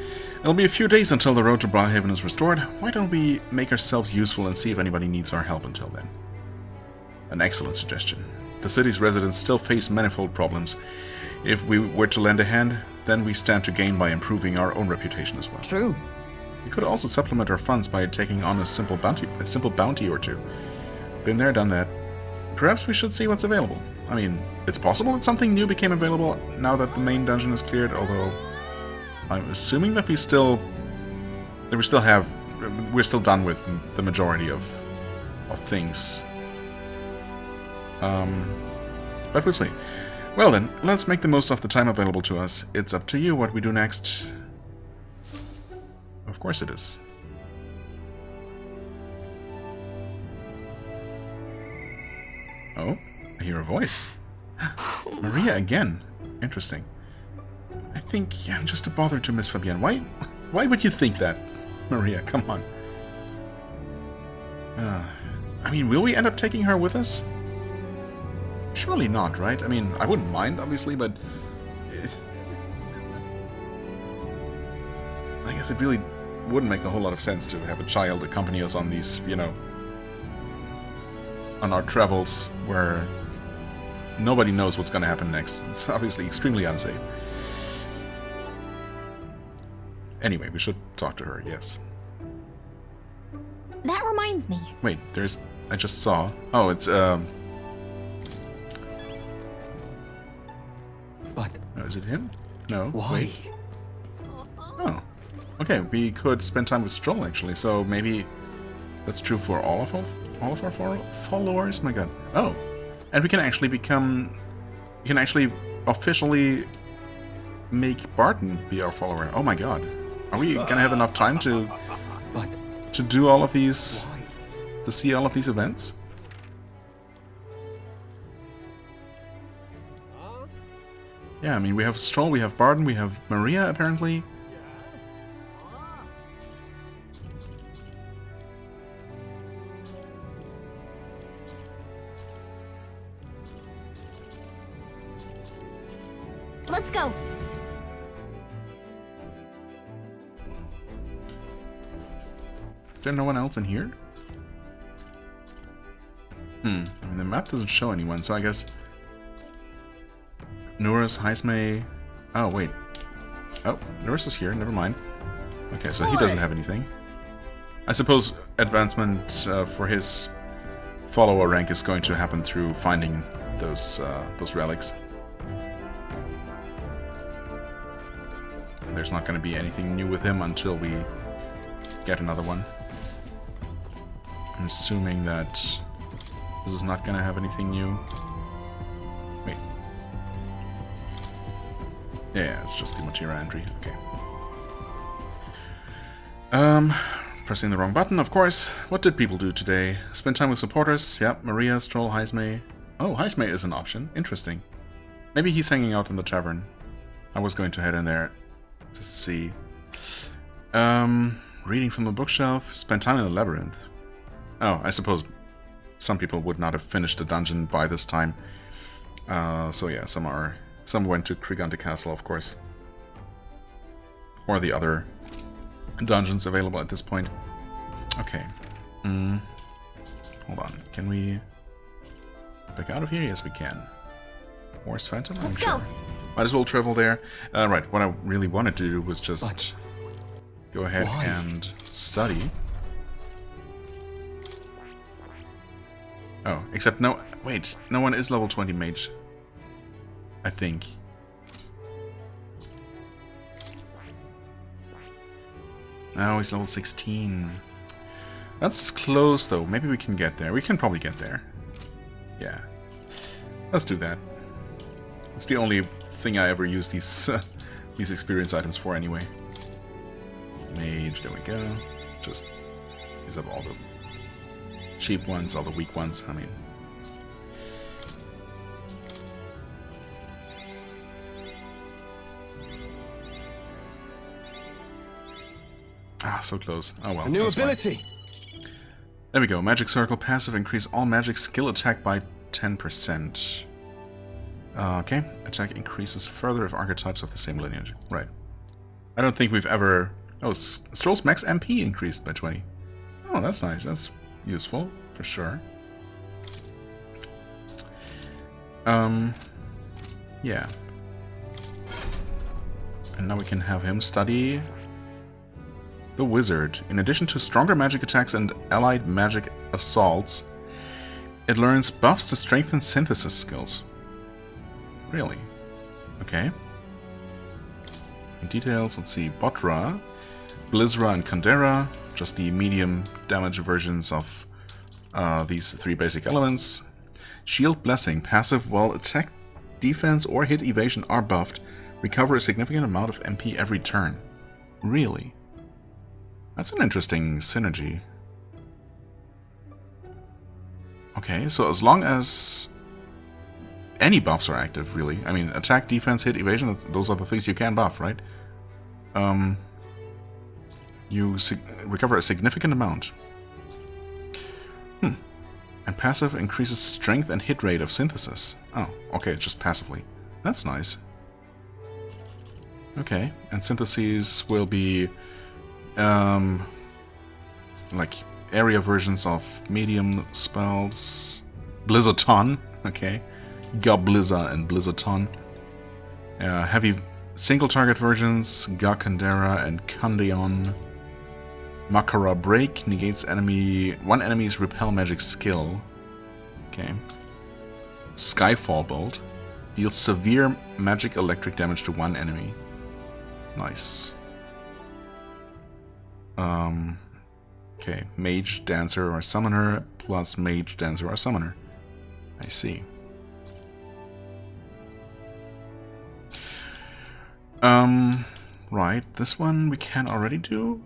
It'll be a few days until the road to Briarhaven is restored. Why don't we make ourselves useful and see if anybody needs our help until then? An excellent suggestion. The city's residents still face manifold problems. If we were to lend a hand, then we stand to gain by improving our own reputation as well. True. We could also supplement our funds by taking on a simple bounty or 2. Been there, done that. Perhaps we should see what's available. I mean, it's possible that something new became available now that the main dungeon is cleared, although I'm assuming that we're still done with the majority of things. But we'll see. Well then, let's make the most of the time available to us. It's up to you what we do next. Of course it is. Oh, I hear a voice. Maria again. Interesting. I think I'm just a bother to Miss Fabienne. Why would you think that? Maria, come on. I mean, will we end up taking her with us? Surely not, right? I mean, I wouldn't mind, obviously, but... I guess it really wouldn't make a whole lot of sense to have a child accompany us on these, you know... on our travels, where nobody knows what's going to happen next. It's obviously extremely unsafe. Anyway, we should talk to her, yes. That reminds me. Wait, I just saw... Oh, it's, But... Oh, is it him? No. Why? Wait. Oh. Okay, we could spend time with Stroll, actually, so maybe that's true for all of our followers? My god. Oh. And we can actually become... We can actually officially make Barton be our follower. Oh my god. Are we gonna have enough time to do all of these... to see all of these events? Yeah, I mean, we have Stroll, we have Barton, we have Maria, apparently. Let's go. Is there no one else in here? I mean, the map doesn't show anyone, so I guess... Norris, Heismay... Oh, wait. Oh, Norris is here, never mind. Okay, so he doesn't have anything. I suppose advancement for his follower rank is going to happen through finding those relics. And there's not going to be anything new with him until we get another one. I'm assuming that this is not going to have anything new. Yeah, it's just the Matera entry. Okay. Pressing the wrong button, of course. What did people do today? Spend time with supporters. Yep, Maria, Stroll, Heismay. Oh, Heismay is an option. Interesting. Maybe he's hanging out in the tavern. I was going to head in there to see. Reading from the bookshelf. Spend time in the labyrinth. Oh, I suppose some people would not have finished the dungeon by this time. So yeah, some went to Krigante Castle, of course. Or the other dungeons available at this point. Okay. Hold on. Can we back out of here? Yes, we can. Where's Phantom? Let's go. Might as well travel there. Right, what I really wanted to do was just go ahead and study. Oh, except no... Wait, no one is level 20 mage. I think. Oh, he's level 16. That's close, though. Maybe we can get there. We can probably get there. Yeah. Let's do that. It's the only thing I ever use these experience items for, anyway. Mage, there we go. Just use up all the cheap ones, all the weak ones. I mean... Ah, so close. Oh well. A new ability! Fine. There we go. Magic Circle. Passive. Increase all magic skill attack by 10%. Okay. Attack increases further if archetypes of the same lineage. Right. I don't think we've ever... Oh, Stroll's max MP increased by 20. Oh, that's nice. That's useful, for sure. Yeah. And now we can have him study... The Wizard. In addition to stronger magic attacks and allied magic assaults, it learns buffs to strengthen synthesis skills. Really? Okay. In details, let's see. Botra, Blizzra, and Kandera. Just the medium damage versions of these three basic elements. Shield Blessing. Passive while attack, defense, or hit evasion are buffed. Recover a significant amount of MP every turn. Really? That's an interesting synergy. Okay, so as long as any buffs are active, really. I mean, attack, defense, hit, evasion, those are the things you can buff, right? You recover a significant amount. And passive increases strength and hit rate of synthesis. Oh, okay, just passively. That's nice. Okay, and syntheses will be... like area versions of medium spells. Blizzardton, okay. Goblizza and Blizzardton. Heavy single target versions, Gakandera and Kandeon. Makara Break negates one enemy's repel magic skill. Okay. Skyfall Bolt deals severe magic electric damage to one enemy. Nice. Okay, Mage, Dancer, or Summoner, plus Mage, Dancer, or Summoner. I see. Right, this one we can already do.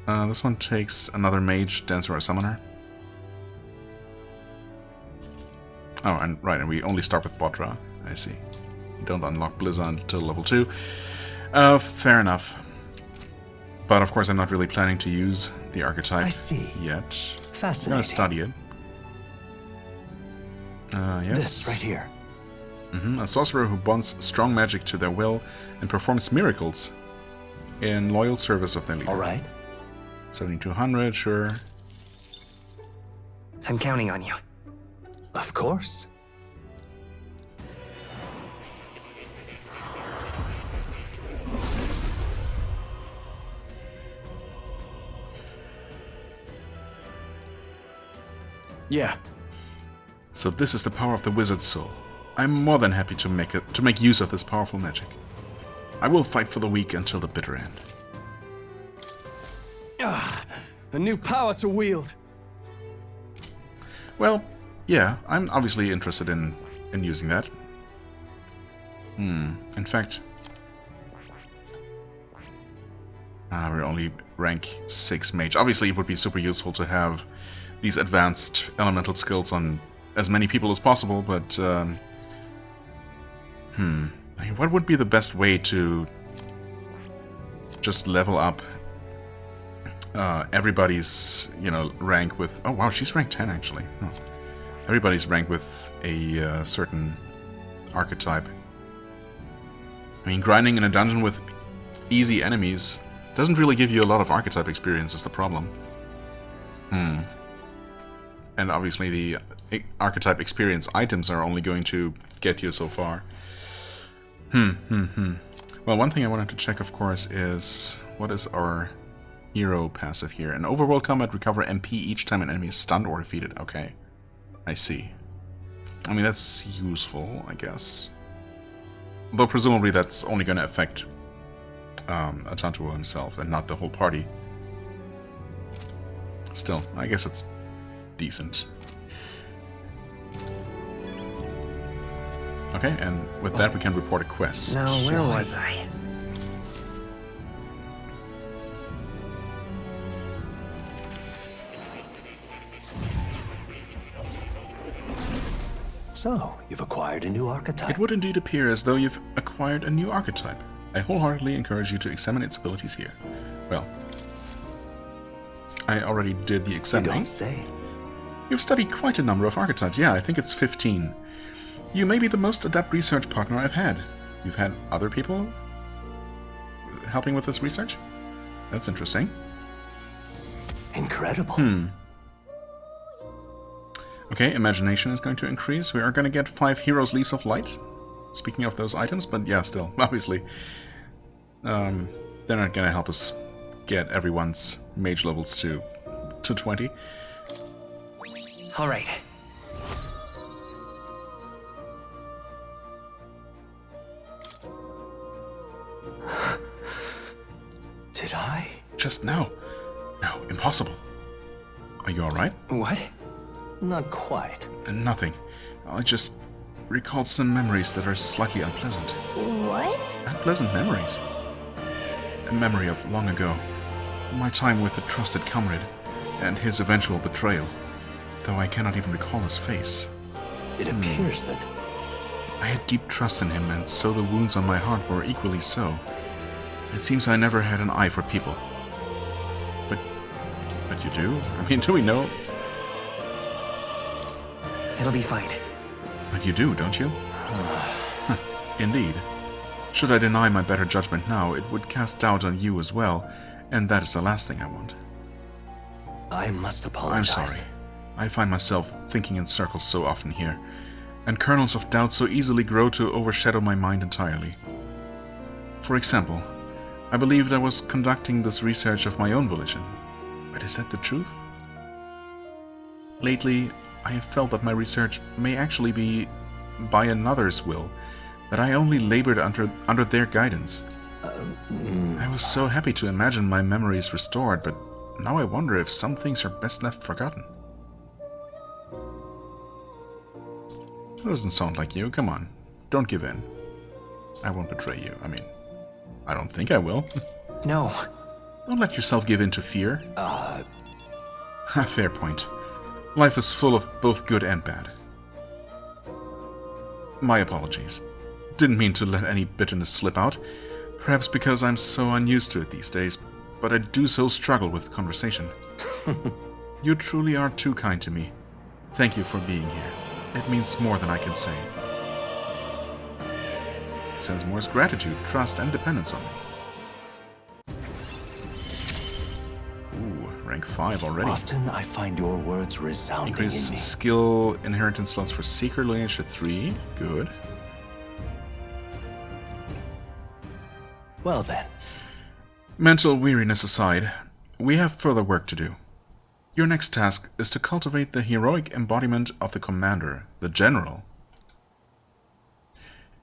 This one takes another Mage, Dancer, or Summoner. Oh, and right, and we only start with Botra. I see. You don't unlock Blizzard until level 2. Fair enough. But of course, I'm not really planning to use the archetype yet. Fascinating. I'm going to study it. Yes. This right here. A sorcerer who bonds strong magic to their will and performs miracles in loyal service of their leader. All right. 7200, sure. I'm counting on you. Of course. Yeah. So this is the power of the wizard's soul. I'm more than happy to make use of this powerful magic. I will fight for the weak until the bitter end. A new power to wield. Well, yeah, I'm obviously interested in using that. In fact... we're only rank 6 mage. Obviously, it would be super useful to have these advanced elemental skills on as many people as possible, but... I mean, what would be the best way to just level up everybody's, rank with... Oh, wow, she's rank 10, actually. Oh. Everybody's rank with a certain archetype. I mean, grinding in a dungeon with easy enemies doesn't really give you a lot of archetype experience, is the problem. And obviously the archetype experience items are only going to get you so far. Well, one thing I wanted to check, of course, is what is our hero passive here? In overworld combat, recover MP each time an enemy is stunned or defeated. Okay, I see. I mean, that's useful, I guess. Though presumably that's only going to affect Atantuo himself and not the whole party. Still, I guess it's decent. Okay, and with that we can report a quest. Now, where was I? So, you've acquired a new archetype. It would indeed appear as though you've acquired a new archetype. I wholeheartedly encourage you to examine its abilities here. Well, I already did the examining. You don't say. You've studied quite a number of archetypes. Yeah, I think it's 15. You may be the most adept research partner I've had. You've had other people helping with this research? That's interesting. Incredible. Okay, imagination is going to increase. We are going to get 5 Heroes Leaves of Light. Speaking of those items, but yeah, still, obviously. They're not going to help us get everyone's mage levels to 20. All right. Did I? Just now. No, impossible. Are you alright? What? Not quite. Nothing. I just recalled some memories that are slightly unpleasant. What? Unpleasant memories. A memory of long ago. My time with a trusted comrade, and his eventual betrayal. Though I cannot even recall his face. It appears that... I had deep trust in him, and so the wounds on my heart were equally so. It seems I never had an eye for people. But you do? I mean, do we know? It'll be fine. But you do, don't you? Indeed. Should I deny my better judgment now, it would cast doubt on you as well, and that is the last thing I want. I must apologize. I'm sorry. I find myself thinking in circles so often here, and kernels of doubt so easily grow to overshadow my mind entirely. For example, I believed I was conducting this research of my own volition. But is that the truth? Lately, I have felt that my research may actually be by another's will, that I only labored under their guidance. I was so happy to imagine my memories restored, but now I wonder if some things are best left forgotten. That doesn't sound like you. Come on. Don't give in. I won't betray you. I mean, I don't think I will. No. Don't let yourself give in to fear. Fair point. Life is full of both good and bad. My apologies. Didn't mean to let any bitterness slip out. Perhaps because I'm so unused to it these days, but I do so struggle with conversation. You truly are too kind to me. Thank you for being here. It means more than I can say. Sensemore's gratitude, trust, and dependence on me. Ooh, rank 5 already. Often I find your words resounding Increase in me. skill inheritance slots for Seeker lineage to 3. Good. Well then. Mental weariness aside, we have further work to do. Your next task is to cultivate the heroic embodiment of the commander, the general.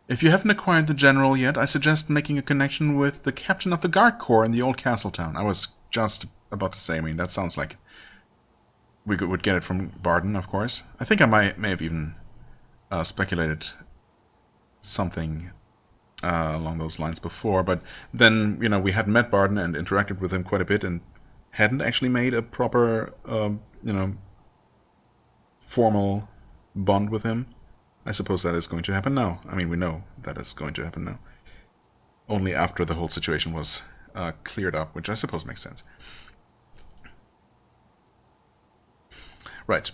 If you haven't acquired the general yet, I suggest making a connection with the captain of the guard corps in the old castle town. I was just about to say, I mean, that sounds like we would get it from Barden, of course. I think I may have even speculated something along those lines before, but then, you know, we had met Barton and interacted with him quite a bit and hadn't actually made a proper, you know, formal bond with him. I suppose that is going to happen now. I mean, we know that is going to happen now. Only after the whole situation was cleared up, which I suppose makes sense. Right.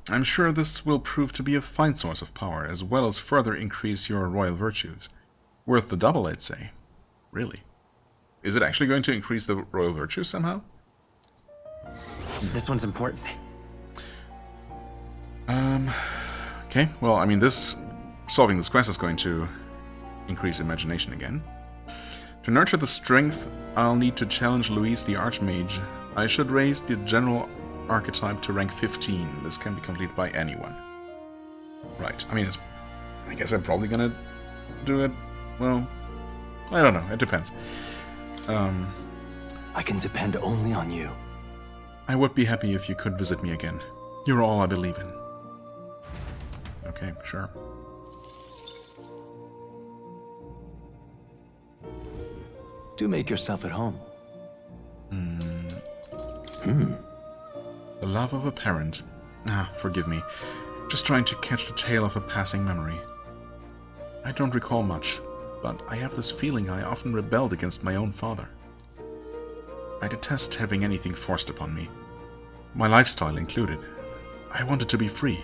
I'm sure this will prove to be a fine source of power, as well as further increase your royal virtues. Worth the double, I'd say. Really. Is it actually going to increase the royal virtues somehow? This one's important. Okay, well, I mean, solving this quest is going to increase imagination again. To nurture the strength, I'll need to challenge Louise the Archmage. I should raise the general archetype to rank 15. This can be completed by anyone. Right, I mean, I guess I'm probably gonna do it, well, I don't know, it depends. I can depend only on you. I would be happy if you could visit me again. You're all I believe in. Okay, sure. Do make yourself at home. The love of a parent. Forgive me. Just trying to catch the tail of a passing memory. I don't recall much, but I have this feeling I often rebelled against my own father. I detest having anything forced upon me. My lifestyle included. I wanted to be free.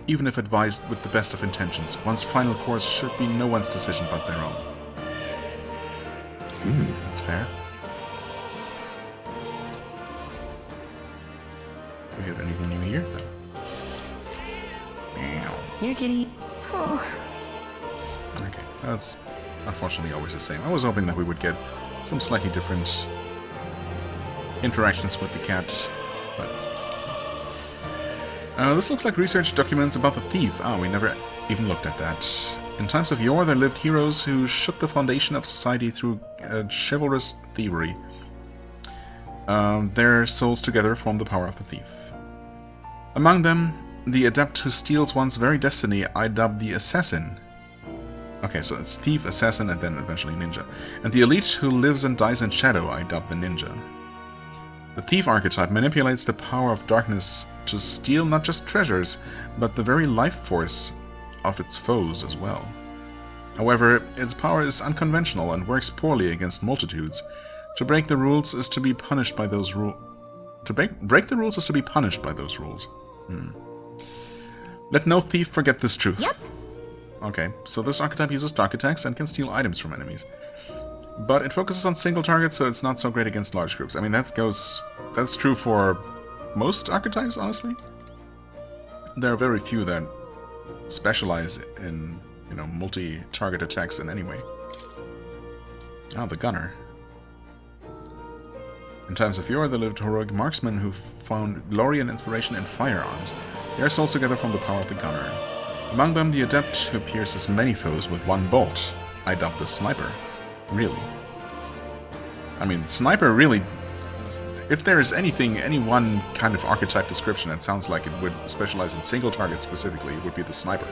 Even if advised with the best of intentions, one's final course should be no one's decision but their own. That's fair. Do we have anything new here? No. Meow. Here, kitty. Okay, that's unfortunately always the same. I was hoping that we would get some slightly different interactions with the cat, but... this looks like research documents about the thief. We never even looked at that. In times of yore, there lived heroes who shook the foundation of society through chivalrous thievery. Their souls together form the power of the thief. Among them, the adept who steals one's very destiny I dubbed the assassin. Okay, so it's thief, assassin, and then eventually ninja. And the elite who lives and dies in shadow I dubbed the ninja. The thief archetype manipulates the power of darkness to steal not just treasures, but the very life force of its foes as well. However, its power is unconventional and works poorly against multitudes. To break the rules is to be punished by those rules. To break the rules is to be punished by those rules. Let no thief forget this truth. Yep. Okay, so this archetype uses dark attacks and can steal items from enemies. But it focuses on single targets, so it's not so great against large groups. I mean, that's true for most archetypes, honestly. There are very few that specialize in, you know, multi-target attacks in any way. The gunner. In times of yore, there lived heroic marksmen who found glory and inspiration in firearms. Their souls together from the power of the gunner. Among them, the adept who pierces many foes with one bolt. I dubbed the sniper. Really? I mean, sniper really... If there is any one kind of archetype description that sounds like it would specialize in single targets specifically, it would be the sniper.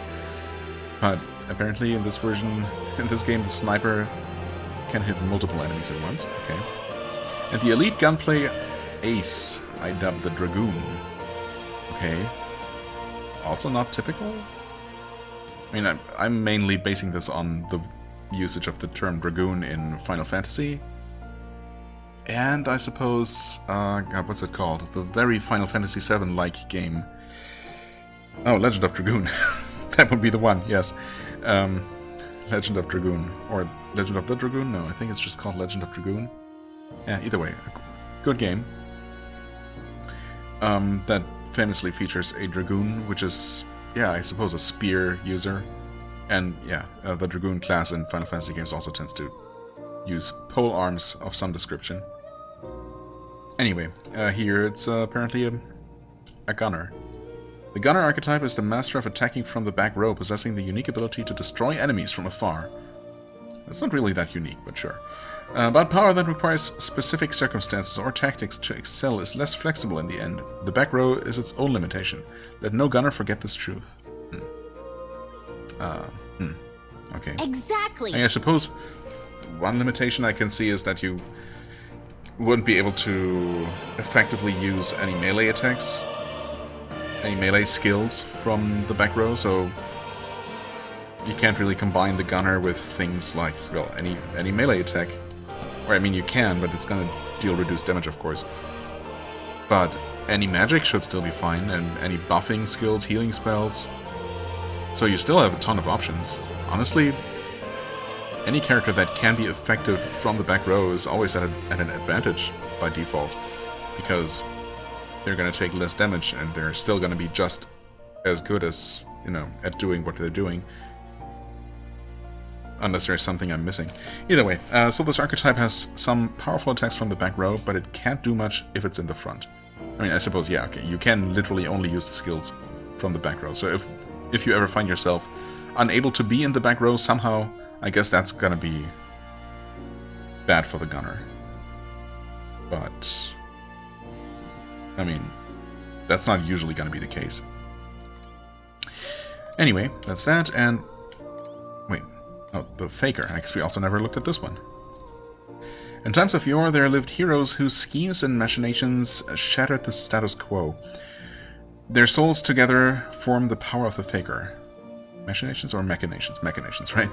But apparently in this version, in this game, the sniper can hit multiple enemies at once. Okay. And the elite gunplay ace, I dubbed the dragoon. Okay. Also not typical? I mean, I'm mainly basing this on the usage of the term dragoon in Final Fantasy. And I suppose, God, what's it called? The very Final Fantasy VII-like game. Oh, Legend of Dragoon. That would be the one, yes. Legend of Dragoon. Or Legend of the Dragoon? No, I think it's just called Legend of Dragoon. Yeah, either way. Good game. That famously features a Dragoon, which is, yeah, I suppose a spear user. And, yeah, the Dragoon class in Final Fantasy games also tends to use pole arms of some description. Anyway, here it's apparently a gunner. The gunner archetype is the master of attacking from the back row, possessing the unique ability to destroy enemies from afar. It's not really that unique, but sure. But power that requires specific circumstances or tactics to excel is less flexible in the end. The back row is its own limitation. Let no gunner forget this truth. Okay. Exactly. I suppose one limitation I can see is that you wouldn't be able to effectively use any melee attacks, any melee skills from the back row, so you can't really combine the gunner with things like, well, any melee attack. Or, I mean, you can, but it's gonna deal reduced damage, of course. But any magic should still be fine, and any buffing skills, healing spells. So you still have a ton of options. Honestly, any character that can be effective from the back row is always at an advantage by default, because they're going to take less damage and they're still going to be just as good as, you know, at doing what they're doing. Unless there's something I'm missing. Either way, so this archetype has some powerful attacks from the back row, but it can't do much if it's in the front. I mean, I suppose, yeah, okay, you can literally only use the skills from the back row. So if you ever find yourself unable to be in the back row somehow, I guess that's gonna be bad for the gunner. But, I mean, that's not usually gonna be the case. Anyway, that's that, and... Wait. Oh, the Faker. I guess we also never looked at this one. In times of yore, there lived heroes whose schemes and machinations shattered the status quo. Their souls together form the power of the Faker. Machinations or machinations? Machinations, right?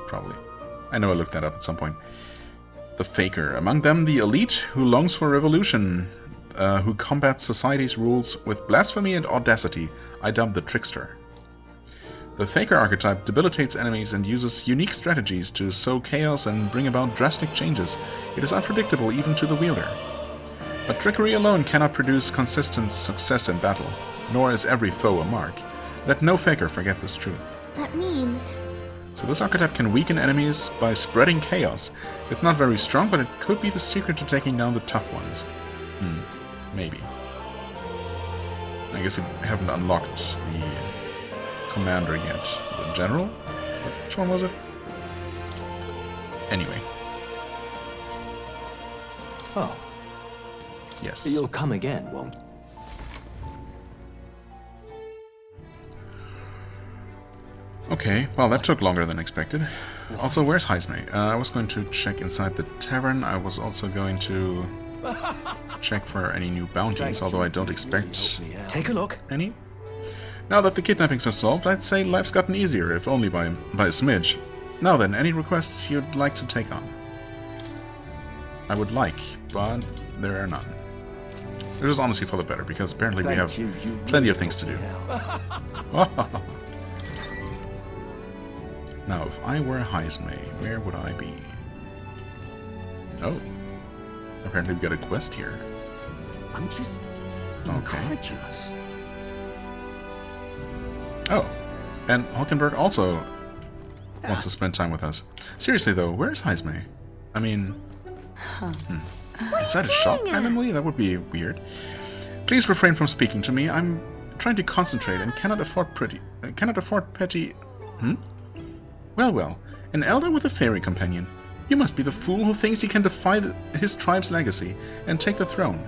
Probably. I know I looked that up at some point. The Faker. Among them, the elite, who longs for revolution, who combats society's rules with blasphemy and audacity. I dub the Trickster. The Faker archetype debilitates enemies and uses unique strategies to sow chaos and bring about drastic changes. It is unpredictable even to the wielder. But trickery alone cannot produce consistent success in battle, nor is every foe a mark. Let no Faker forget this truth. That means... So this archetype can weaken enemies by spreading chaos. It's not very strong, but it could be the secret to taking down the tough ones. Maybe. I guess we haven't unlocked the commander yet. The general? Which one was it? Anyway. Oh. Yes. You'll come again, won't? Okay, well that took longer than expected. Also, where's Heisme? I was going to check inside the tavern. I was also going to check for any new bounties, although I don't expect Take a look. any. Now that the kidnappings are solved, I'd say life's gotten easier, if only by a smidge. Now then, any requests you'd like to take on? I would like, but there are none. Which is honestly for the better, because apparently we have plenty of things to do. Now, if I were Heisme, where would I be? Oh. Apparently we got a quest here. I'm just Okay. incredulous. Oh. And Hulkenberg also wants to spend time with us. Seriously though, where's Heisme? I mean... Is that a shop randomly? That would be weird. Please refrain from speaking to me. I'm trying to concentrate and cannot afford petty... Well, an elder with a fairy companion. You must be the fool who thinks he can defy his tribe's legacy and take the throne.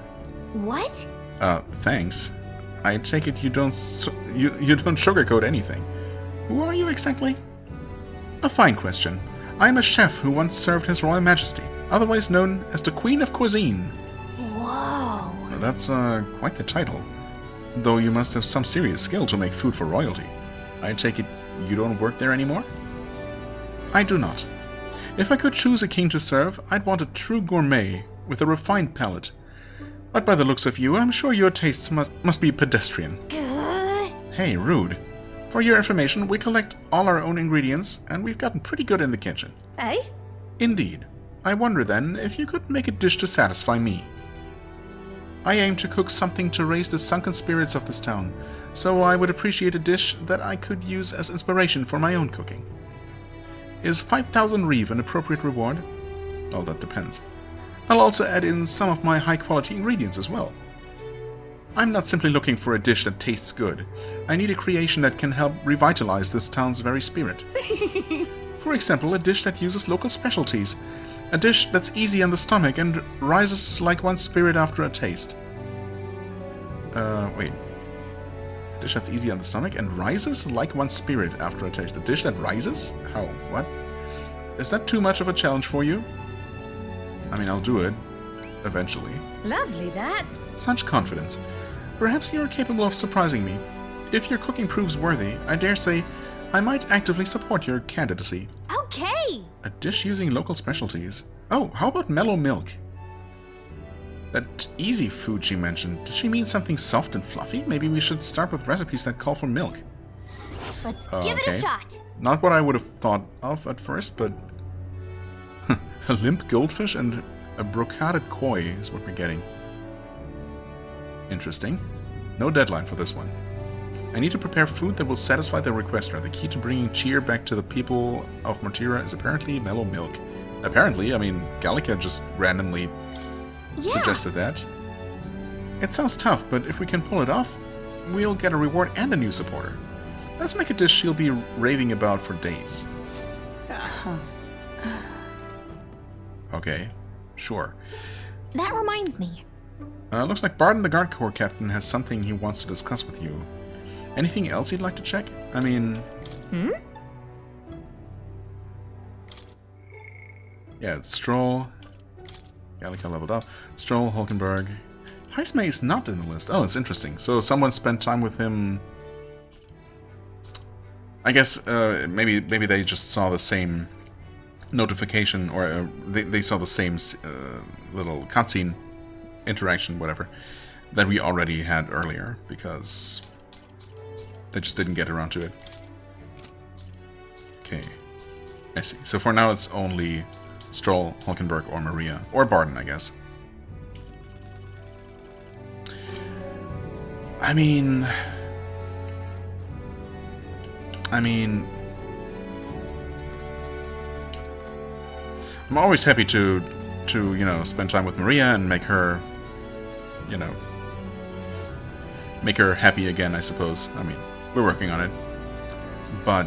What? Thanks. I take it you don't you don't sugarcoat anything. Who are you exactly? A fine question. I am a chef who once served His Royal Majesty, otherwise known as the Queen of Cuisine. Whoa. That's quite the title. Though you must have some serious skill to make food for royalty. I take it you don't work there anymore? I do not. If I could choose a king to serve, I'd want a true gourmet with a refined palate. But by the looks of you, I'm sure your tastes must be pedestrian. Hey, rude. For your information, we collect all our own ingredients, and we've gotten pretty good in the kitchen. Eh? Indeed. I wonder then if you could make a dish to satisfy me. I aim to cook something to raise the sunken spirits of this town, so I would appreciate a dish that I could use as inspiration for my own cooking. Is 5,000 reeve an appropriate reward? Well, that depends. I'll also add in some of my high-quality ingredients as well. I'm not simply looking for a dish that tastes good. I need a creation that can help revitalize this town's very spirit. For example, a dish that uses local specialties. A dish that's easy on the stomach and rises like one's spirit after a taste. Wait. Dish that's easy on the stomach and rises like one's spirit after a taste. A dish that rises? How? What? Is that too much of a challenge for you? I mean, I'll do it. Eventually. Lovely, that. Such confidence. Perhaps you are capable of surprising me. If your cooking proves worthy, I dare say I might actively support your candidacy. Okay! A dish using local specialties. Oh, how about mellow milk? That easy food she mentioned, does she mean something soft and fluffy? Maybe we should start with recipes that call for milk. Let's give it a shot. Not what I would have thought of at first, but... a limp goldfish and a brocaded koi is what we're getting. Interesting. No deadline for this one. I need to prepare food that will satisfy the requester. The key to bringing cheer back to the people of Mortira is apparently mellow milk. Apparently, I mean, Gallica just randomly suggested that. It sounds tough, but if we can pull it off, we'll get a reward and a new supporter. Let's make a dish she'll be raving about for days. Okay, sure. That reminds me. Looks like Barton, the Guard Corps captain, has something he wants to discuss with you. Anything else you'd like to check? I mean... Yeah, it's Stroll. Gallica leveled up. Stroll, Hulkenberg. Heismay is not in the list. Oh, it's interesting. So someone spent time with him... I guess maybe they just saw the same notification, or they saw the same little cutscene interaction, whatever, that we already had earlier, because they just didn't get around to it. Okay, I see. So for now it's only Stroll, Hulkenberg, or Maria, or Barton, I guess. I mean, I'm always happy to you know, spend time with Maria and make her, you know, make her happy again, I suppose. I mean, we're working on it. But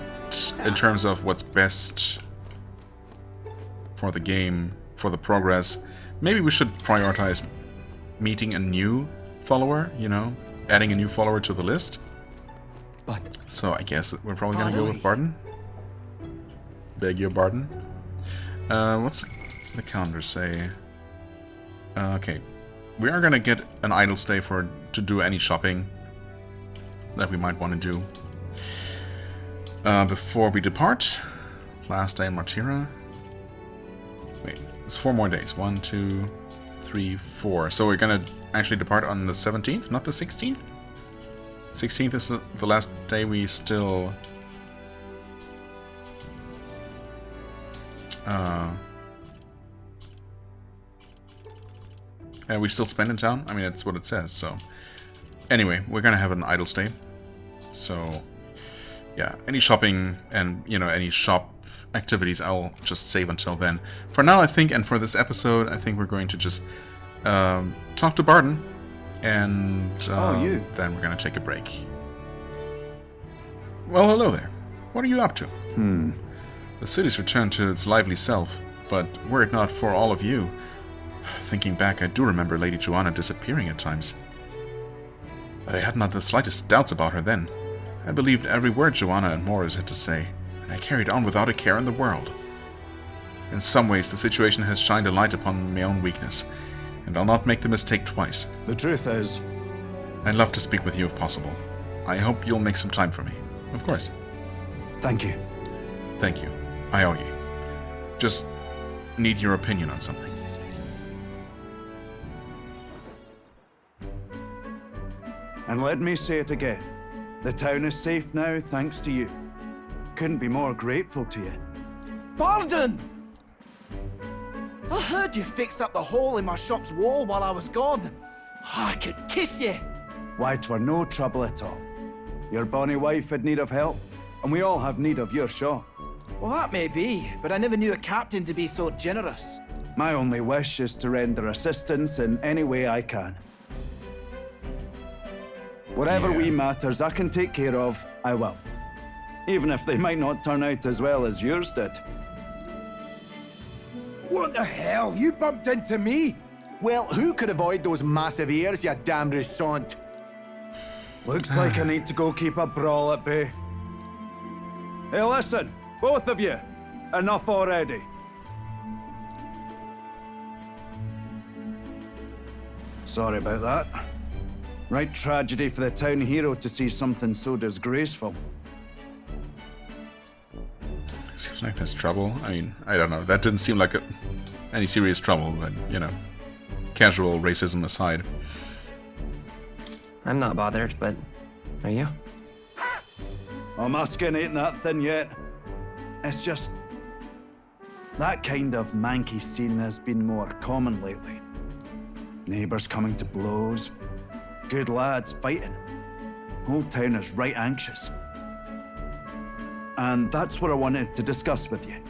in terms of what's best for the game, for the progress, maybe we should prioritize meeting a new follower, you know, adding a new follower to the list. But so I guess we're probably gonna go with Barton. Beg your pardon. What's the calendar say? Okay, we are gonna get an idle stay to do any shopping that we might want to do before we depart. Last day in Mortira. Wait, it's 4 more days. 1, 2, 3, 4. So we're gonna actually depart on the 17th, not the 16th. 16th is the last day we still we still spend in town. I mean, that's what it says. So anyway, we're gonna have an idle stay. So yeah, any shopping and, you know, any shop activities I'll just save until then. For now, I think, and for this episode, I think we're going to just talk to Barton, and then we're gonna take a break. Well, hello there. What are you up to? The city's returned to its lively self, but were it not for all of you, thinking back, I do remember Lady Joanna disappearing at times. But I had not the slightest doubts about her then. I believed every word Joanna and Morris had to say, and I carried on without a care in the world. In some ways, the situation has shined a light upon my own weakness, and I'll not make the mistake twice. The truth is, I'd love to speak with you if possible. I hope you'll make some time for me. Of course. thank you. Thank you. I owe you. Just need your opinion on something. And let me say it again. The town is safe now thanks to you. Couldn't be more grateful to you. Barton! I heard you fixed up the hole in my shop's wall while I was gone. I could kiss you. Why, 'twere no trouble at all. Your bonny wife had need of help, and we all have need of your shop. Well, that may be, but I never knew a captain to be so generous. My only wish is to render assistance in any way I can. Whatever wee matters I can take care of, I will. Even if they might not turn out as well as yours did. What the hell? You bumped into me? Well, who could avoid those massive ears, you damn russant? Looks like I need to go keep a brawl at bay. Hey, listen, both of you. Enough already. Sorry about that. Right tragedy for the town hero to see something so disgraceful. Seems like there's trouble. I mean, I don't know. That didn't seem like any serious trouble, but, you know, casual racism aside. I'm not bothered, but are you? My skin ain't that thin yet. It's just... that kind of manky scene has been more common lately. Neighbours coming to blows. Good lads fighting. Whole town is right anxious. And that's what I wanted to discuss with you.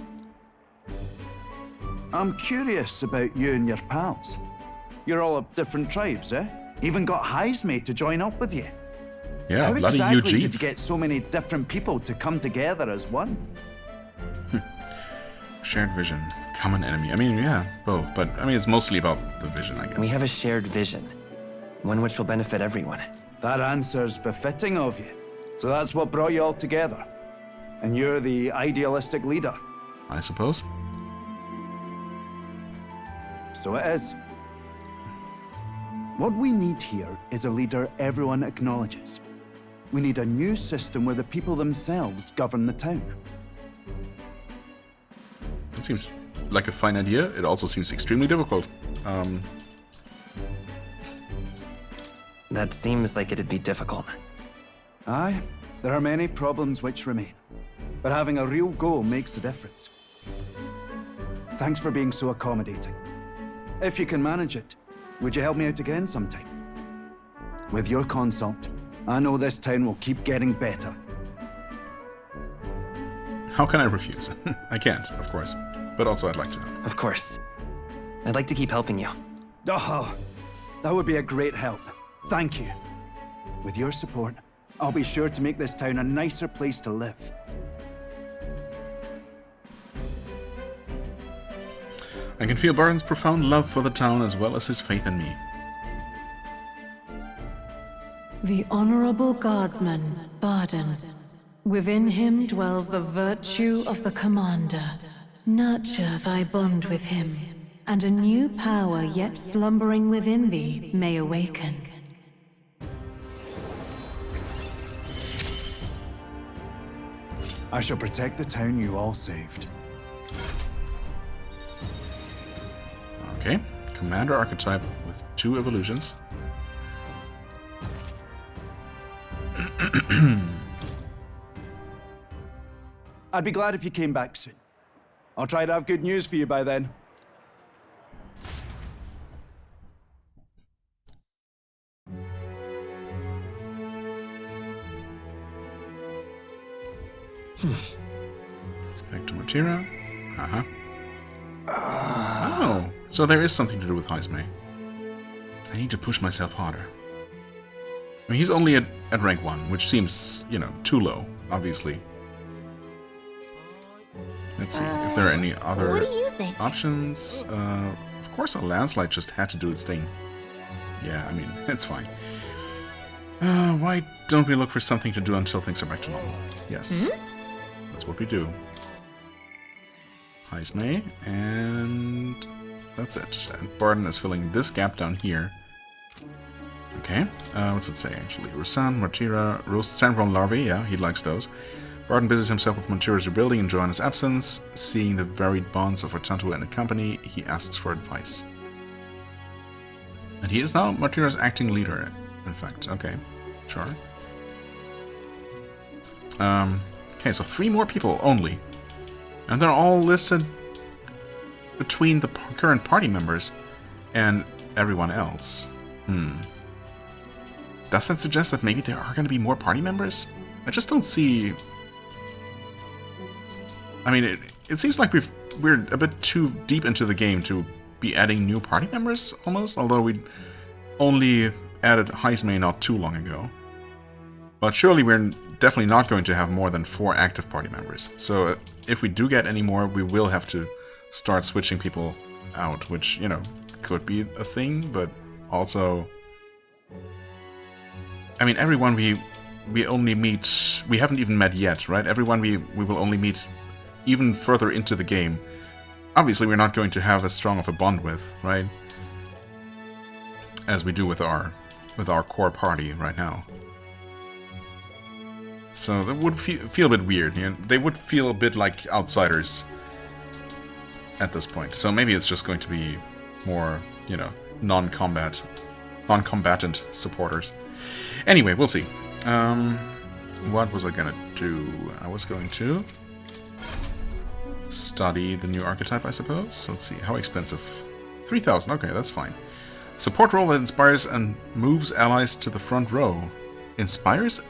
I'm curious about you and your pals. You're all of different tribes, eh? Even got Heisme to join up with you. Yeah, How bloody exactly UG. did you get so many different people to come together as one? Shared vision. Common enemy. I mean, yeah, both. But, I mean, it's mostly about the vision, I guess. We have a shared vision. One which will benefit everyone. That answer's befitting of you. So that's what brought you all together. And you're the idealistic leader. I suppose. So it is. What we need here is a leader everyone acknowledges. We need a new system where the people themselves govern the town. It seems like a fine idea. It also seems extremely difficult. That seems like it'd be difficult. Aye, there are many problems which remain. But having a real goal makes a difference. Thanks for being so accommodating. If you can manage it, would you help me out again sometime? With your consult, I know this town will keep getting better. How can I refuse? I can't, of course. But also I'd like to know. Of course. I'd like to keep helping you. Oh, that would be a great help. Thank you. With your support, I'll be sure to make this town a nicer place to live. I can feel Barton's profound love for the town as well as his faith in me. The Honorable Guardsman, Barden. Within him dwells the virtue of the Commander. Nurture thy bond with him, and a new power yet slumbering within thee may awaken. I shall protect the town you all saved. Okay, Commander Archetype with 2 evolutions. I'd be glad if you came back soon. I'll try to have good news for you by then. Back to Matira. Uh-huh. Oh, so there is something to do with Heisme. I need to push myself harder. I mean, he's only at rank 1, which seems, you know, too low, obviously. Let's see if there are any other what do you think? options. Of course, a landslide just had to do its thing. Yeah, I mean, it's fine. Why don't we look for something to do until things are back to normal? Yes, that's what we do. Heisme, and that's it. And Barton is filling this gap down here. Okay, what's it say actually? Rosan, Martira, roast sandworm larvae, yeah, he likes those. Barton busies himself with Martira's rebuilding in Joanna's absence. Seeing the varied bonds of Ortantua and the company, he asks for advice. And he is now Martira's acting leader, in fact. Okay, sure. Okay, so 3 more people only. And they're all listed between the current party members and everyone else. Does that suggest that maybe there are going to be more party members? I just don't see... I mean, it seems like we're a bit too deep into the game to be adding new party members, almost. Although we only added Heisme not too long ago. But surely we're definitely not going to have more than 4 active party members. So if we do get any more, we will have to start switching people out, which, you know, could be a thing, but also... I mean, everyone we only meet... We haven't even met yet, right? Everyone we will only meet even further into the game. Obviously, we're not going to have as strong of a bond with, right? As we do with our core party right now. So that would feel a bit weird. You know? They would feel a bit like outsiders at this point. So maybe it's just going to be more, you know, non-combatant supporters. Anyway, we'll see. What was I gonna do? I was going to study the new archetype, I suppose. Let's see, how expensive? 3,000, okay, that's fine. Support role that inspires and moves allies to the front row. Inspires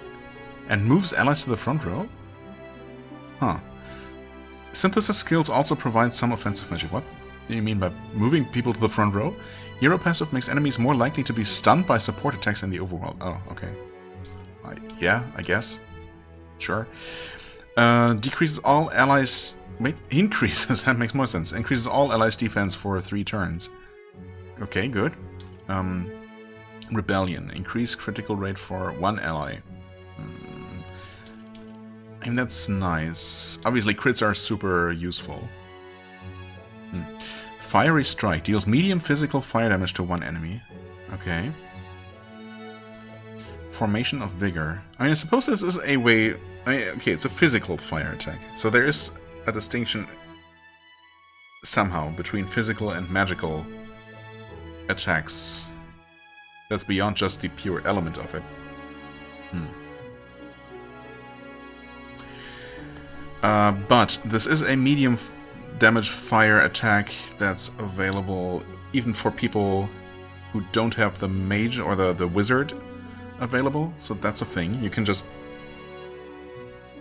and moves allies to the front row? Huh. Synthesis skills also provide some offensive magic. What do you mean by moving people to the front row? Hero passive makes enemies more likely to be stunned by support attacks in the overworld. Oh, okay. Yeah, I guess. Sure. Decreases all allies... Wait, increases, that makes more sense. Increases all allies' defense for 3 turns. Okay, good. Rebellion. Increase critical rate for 1 ally. I mean, that's nice. Obviously, crits are super useful. Fiery Strike. Deals medium physical fire damage to 1 enemy. Okay. Formation of Vigor. I mean, I suppose this is a way... I mean, okay, it's a physical fire attack. So there is a distinction somehow between physical and magical attacks that's beyond just the pure element of it. But this is a medium damage fire attack that's available even for people who don't have the mage or the wizard available, so that's a thing. You can just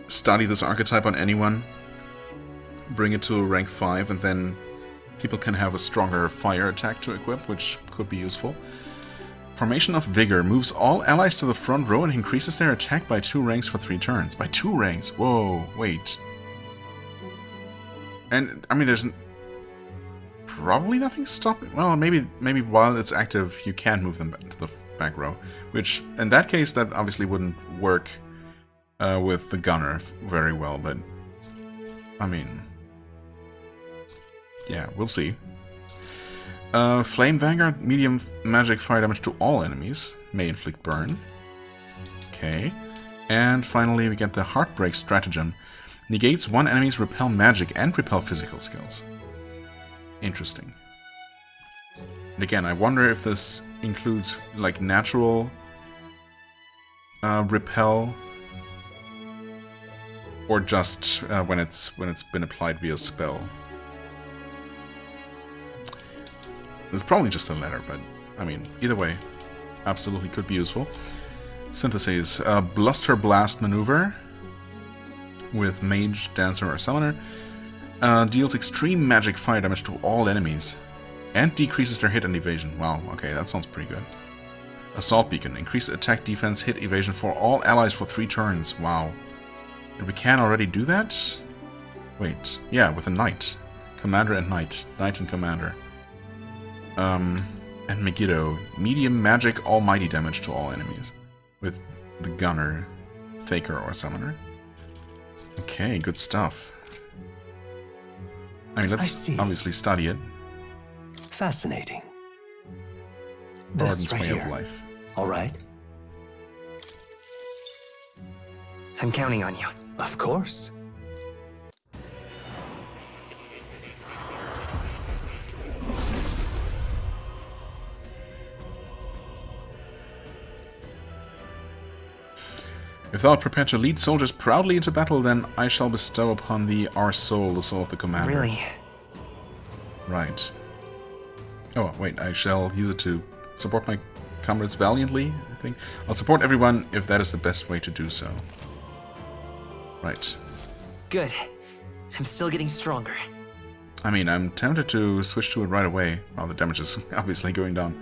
study this archetype on anyone, bring it to rank 5, and then people can have a stronger fire attack to equip, which could be useful. Formation of Vigor moves all allies to the front row and increases their attack by 2 ranks for 3 turns. By 2 ranks? Whoa, wait. And, I mean, there's probably nothing stopping... Well, maybe while it's active, you can move them back to the back row. Which, in that case, that obviously wouldn't work with the gunner very well, but... I mean... Yeah, we'll see. Flame Vanguard, medium magic fire damage to all enemies. May inflict burn. Okay. And finally, we get the Heartbreak Stratagem. Negates 1 enemy's repel magic and repel physical skills. Interesting. And again, I wonder if this includes like natural repel, or just when it's been applied via spell. It's probably just the latter, but I mean, either way, absolutely could be useful. Syntheses. Bluster Blast maneuver with Mage, Dancer, or Summoner. Deals extreme magic fire damage to all enemies and decreases their hit and evasion. Wow, okay, that sounds pretty good. Assault Beacon. Increase attack, defense, hit, evasion for all allies for 3 turns. Wow. And we can already do that? Wait, yeah, with a Knight. Commander and Knight. Knight and Commander. And Megiddo. Medium magic almighty damage to all enemies. With the Gunner, Faker, or Summoner. Okay, good stuff. I mean, let's obviously study it. Fascinating. Gordon's right way here. of life. All right. I'm counting on you. Of course. If thou prepare to lead soldiers proudly into battle, then I shall bestow upon thee our soul, the soul of the commander. Really? Right. Oh, wait, I shall use it to support my comrades valiantly, I think. I'll support everyone if that is the best way to do so. Right. Good. I'm still getting stronger. I mean, I'm tempted to switch to it right away. Well, the damage is obviously going down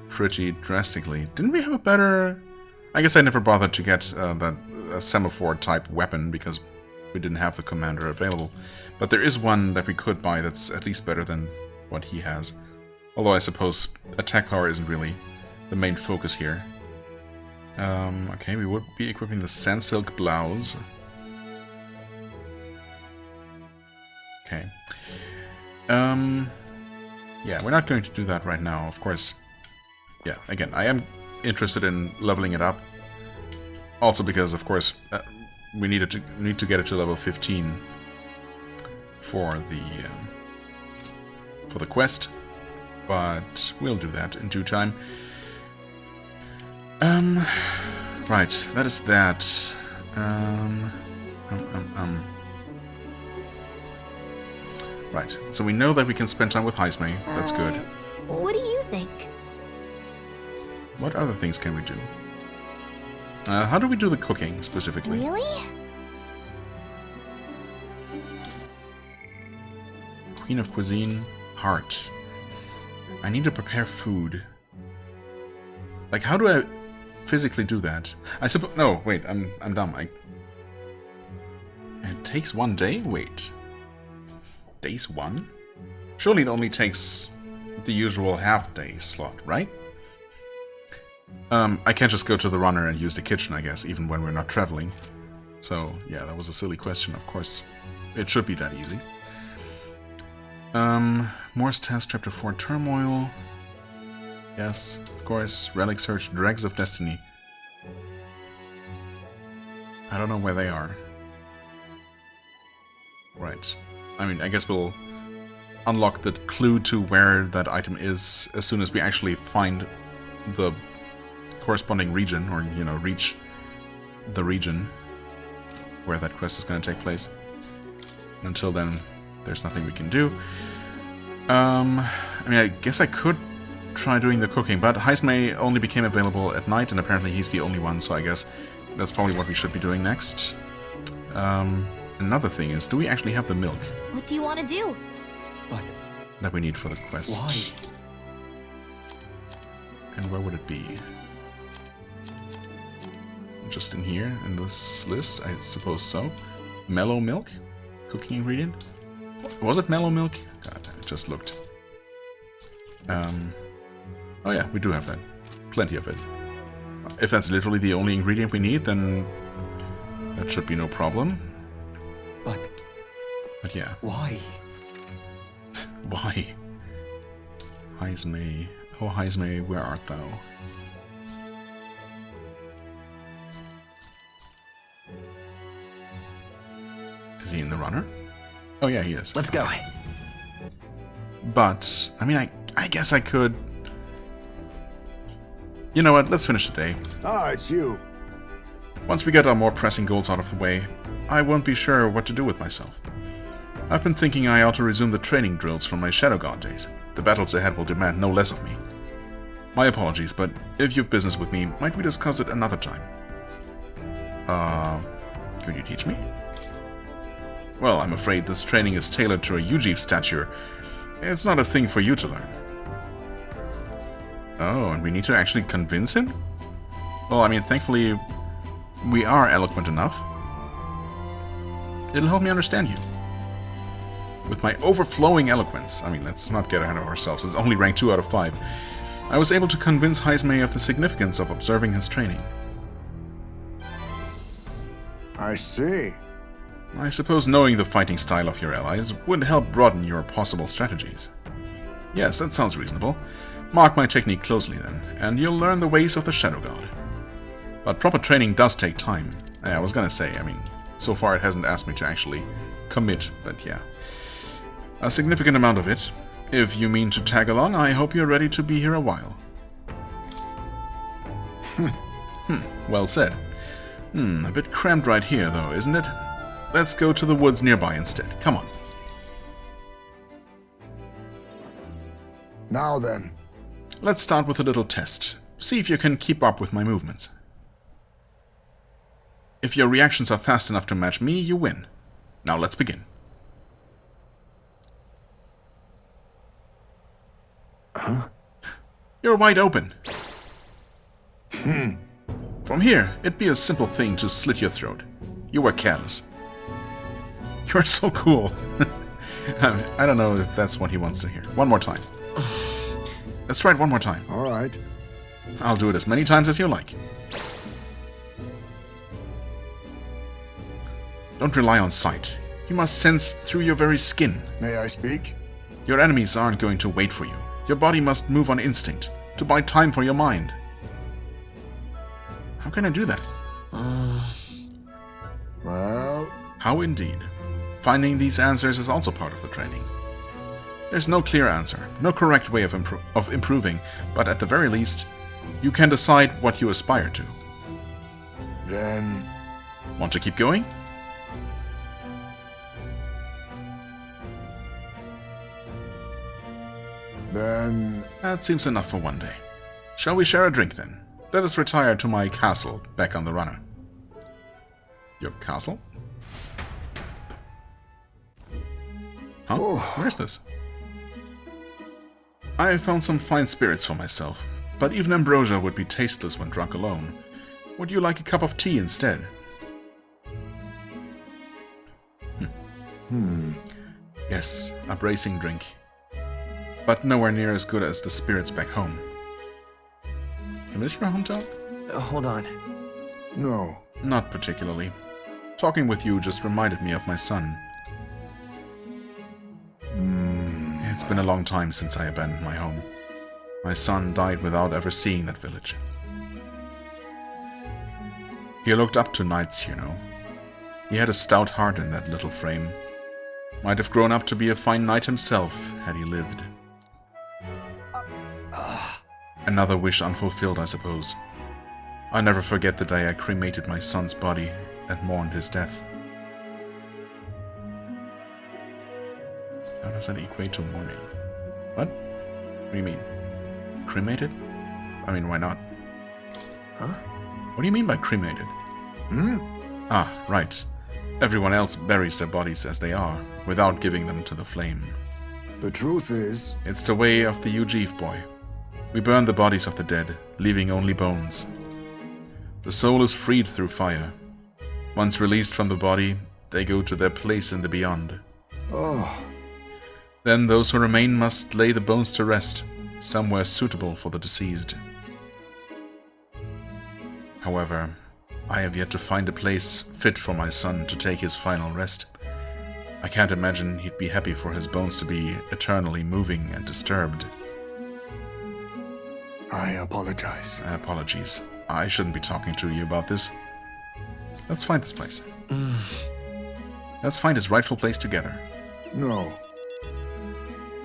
pretty drastically. Didn't we have a better... I guess I never bothered to get that semaphore-type weapon because we didn't have the commander available. But there is one that we could buy that's at least better than what he has. Although I suppose attack power isn't really the main focus here. Okay, we would be equipping the sand silk blouse. Okay. Yeah, we're not going to do that right now, of course. Yeah, again, I am interested in leveling it up. Also because, of course, we need to get it to level 15 for the quest. But we'll do that in due time. Right, that is that. Right, so we know that we can spend time with Heisme. That's good. What do you think? What other things can we do? How do we do the cooking, specifically? Really? Queen of Cuisine, Heart. I need to prepare food. Like, how do I physically do that? I suppose... No, wait, I'm dumb. It takes 1 day? Wait. Days 1? Surely it only takes the usual half-day slot, right? I can't just go to the runner and use the kitchen, I guess, even when we're not traveling. So, yeah, that was a silly question, of course. It should be that easy. Morse Test, Chapter 4, Turmoil. Yes, of course. Relic Search, Dregs of Destiny. I don't know where they are. Right. I mean, I guess we'll unlock the clue to where that item is as soon as we actually find the corresponding region, or, you know, reach the region where that quest is going to take place. Until then, there's nothing we can do. I mean, I guess I could try doing the cooking, but Heisme only became available at night, and apparently he's the only one, so I guess that's probably what we should be doing next. Another thing is, do we actually have the milk? What do you want to do? But that we need for the quest. why? And where would it be? Just in here, in this list, I suppose so. Mellow milk? Cooking ingredient? Was it mellow milk? God, I just looked. Oh yeah, we do have that. Plenty of it. If that's literally the only ingredient we need, then that should be no problem. But yeah. Why? Why? Heisme. Oh, Heisme, where art thou? Is he in the runner? Oh yeah, he is. Let's go. But, I mean, I guess I could... You know what, let's finish the day. Ah, it's you. Once we get our more pressing goals out of the way, I won't be sure what to do with myself. I've been thinking I ought to resume the training drills from my Shadow God days. The battles ahead will demand no less of me. My apologies, but if you've business with me, might we discuss it another time? Could you teach me? Well, I'm afraid this training is tailored to a Yuji stature. It's not a thing for you to learn. Oh, and we need to actually convince him? Well, I mean, thankfully, we are eloquent enough. It'll help me understand you. With my overflowing eloquence, I mean, let's not get ahead of ourselves, it's only rank 2 out of 5, I was able to convince Heisme of the significance of observing his training. I see. I suppose knowing the fighting style of your allies would help broaden your possible strategies. Yes, that sounds reasonable. Mark my technique closely then, and you'll learn the ways of the Shadow God. But proper training does take time. I was gonna say, I mean, so far it hasn't asked me to actually commit, but yeah. A significant amount of it. If you mean to tag along, I hope you're ready to be here a while. Well said. A bit cramped right here, though, isn't it? Let's go to the woods nearby instead. Come on. Now then. Let's start with a little test. See if you can keep up with my movements. If your reactions are fast enough to match me, you win. Now let's begin. Huh? You're wide open. From here, it'd be a simple thing to slit your throat. You were careless. You're so cool. I don't know if that's what he wants to hear. One more time. Let's try it one more time. All right. I'll do it as many times as you like. Don't rely on sight. You must sense through your very skin. May I speak? Your enemies aren't going to wait for you. Your body must move on instinct, to buy time for your mind. How can I do that? Well... How indeed. Finding these answers is also part of the training. There's no clear answer, no correct way of improving, but at the very least, you can decide what you aspire to. Then... Want to keep going? Then... That seems enough for one day. Shall we share a drink then? Let us retire to my castle, back on the runner. Your castle? Huh? Oh. Where's this? I found some fine spirits for myself, but even ambrosia would be tasteless when drunk alone. Would you like a cup of tea instead? Yes, a bracing drink. But nowhere near as good as the spirits back home. You miss your hometown? Hold on. No. Not particularly. Talking with you just reminded me of my son. It's been a long time since I abandoned my home. My son died without ever seeing that village. He looked up to knights, you know. He had a stout heart in that little frame. Might have grown up to be a fine knight himself, had he lived. Another wish unfulfilled, I suppose. I'll never forget the day I cremated my son's body and mourned his death. How does that equate to mourning? What? What do you mean? Cremated? I mean, why not? Huh? What do you mean by cremated? Ah, right. Everyone else buries their bodies as they are, without giving them to the flame. The truth is... It's the way of the Ujiv boy. We burn the bodies of the dead, leaving only bones. The soul is freed through fire. Once released from the body, they go to their place in the beyond. Oh... Then those who remain must lay the bones to rest, somewhere suitable for the deceased. However, I have yet to find a place fit for my son to take his final rest. I can't imagine he'd be happy for his bones to be eternally moving and disturbed. I apologize. Apologies. I shouldn't be talking to you about this. Let's find this place. Let's find his rightful place together. No.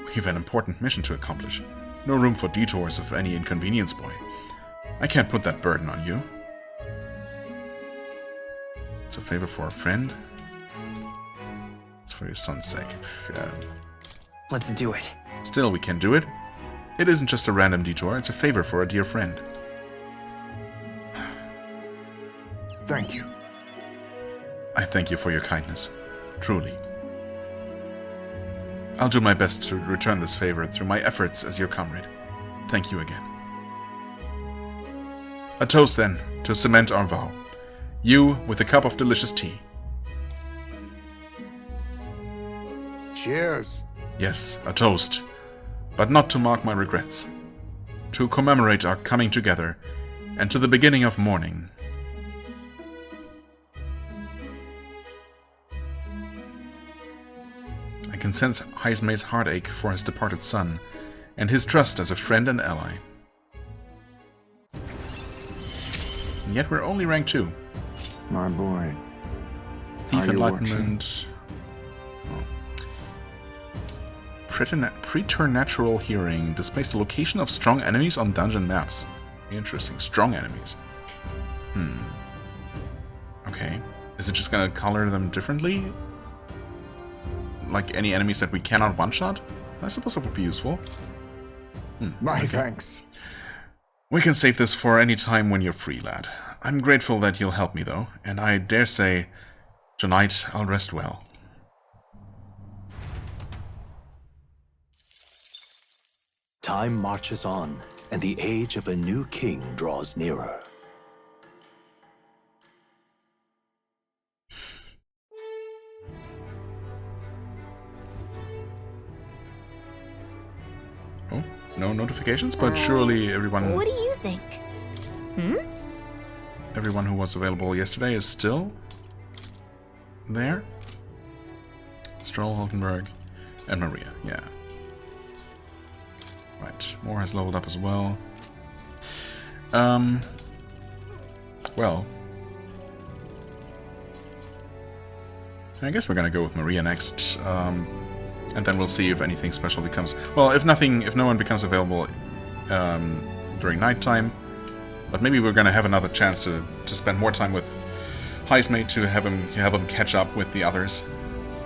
We've an important mission to accomplish. No room for detours of any inconvenience, boy. I can't put that burden on you. It's a favor for a friend. It's for your son's sake. Let's do it. Still, we can do it. It isn't just a random detour, it's a favor for a dear friend. Thank you. I thank you for your kindness. Truly. I'll do my best to return this favor through my efforts as your comrade. Thank you again. A toast, then, to cement our vow. You with a cup of delicious tea. Cheers. Yes, a toast. But not to mark my regrets. To commemorate our coming together, and to the beginning of mourning. I can sense Heismei's heartache for his departed son, and his trust as a friend and ally. And yet we're only rank 2. My boy. Thief, Are you Enlightenment... Preternatural Hearing displays the location of strong enemies on dungeon maps. Interesting. Strong enemies. Okay. Is it just gonna color them differently? Like any enemies that we cannot one-shot? I suppose that would be useful. My thanks. We can save this for any time when you're free, lad. I'm grateful that you'll help me, though, and I dare say, tonight I'll rest well. Time marches on, and the age of a new king draws nearer. Oh, no notifications, but surely everyone... What do you think? Everyone who was available yesterday is still there. Stroll, Hulkenberg, and Maria, yeah. Right, Moore has leveled up as well. Well, I guess we're gonna go with Maria next, and then we'll see if anything special becomes... Well, if no one becomes available during nighttime, but maybe we're gonna have another chance to spend more time with Heismate to help him catch up with the others.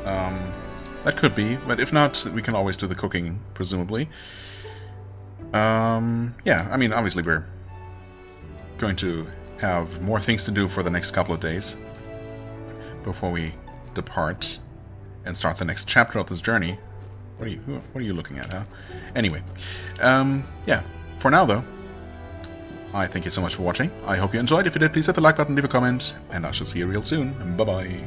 That could be, but if not, we can always do the cooking, presumably. Yeah, I mean, obviously we're going to have more things to do for the next couple of days before we depart and start the next chapter of this journey. What are you looking at, huh? Anyway, yeah, for now though, I thank you so much for watching. I hope you enjoyed. If you did, please hit the like button, leave a comment, and I shall see you real soon. Bye-bye.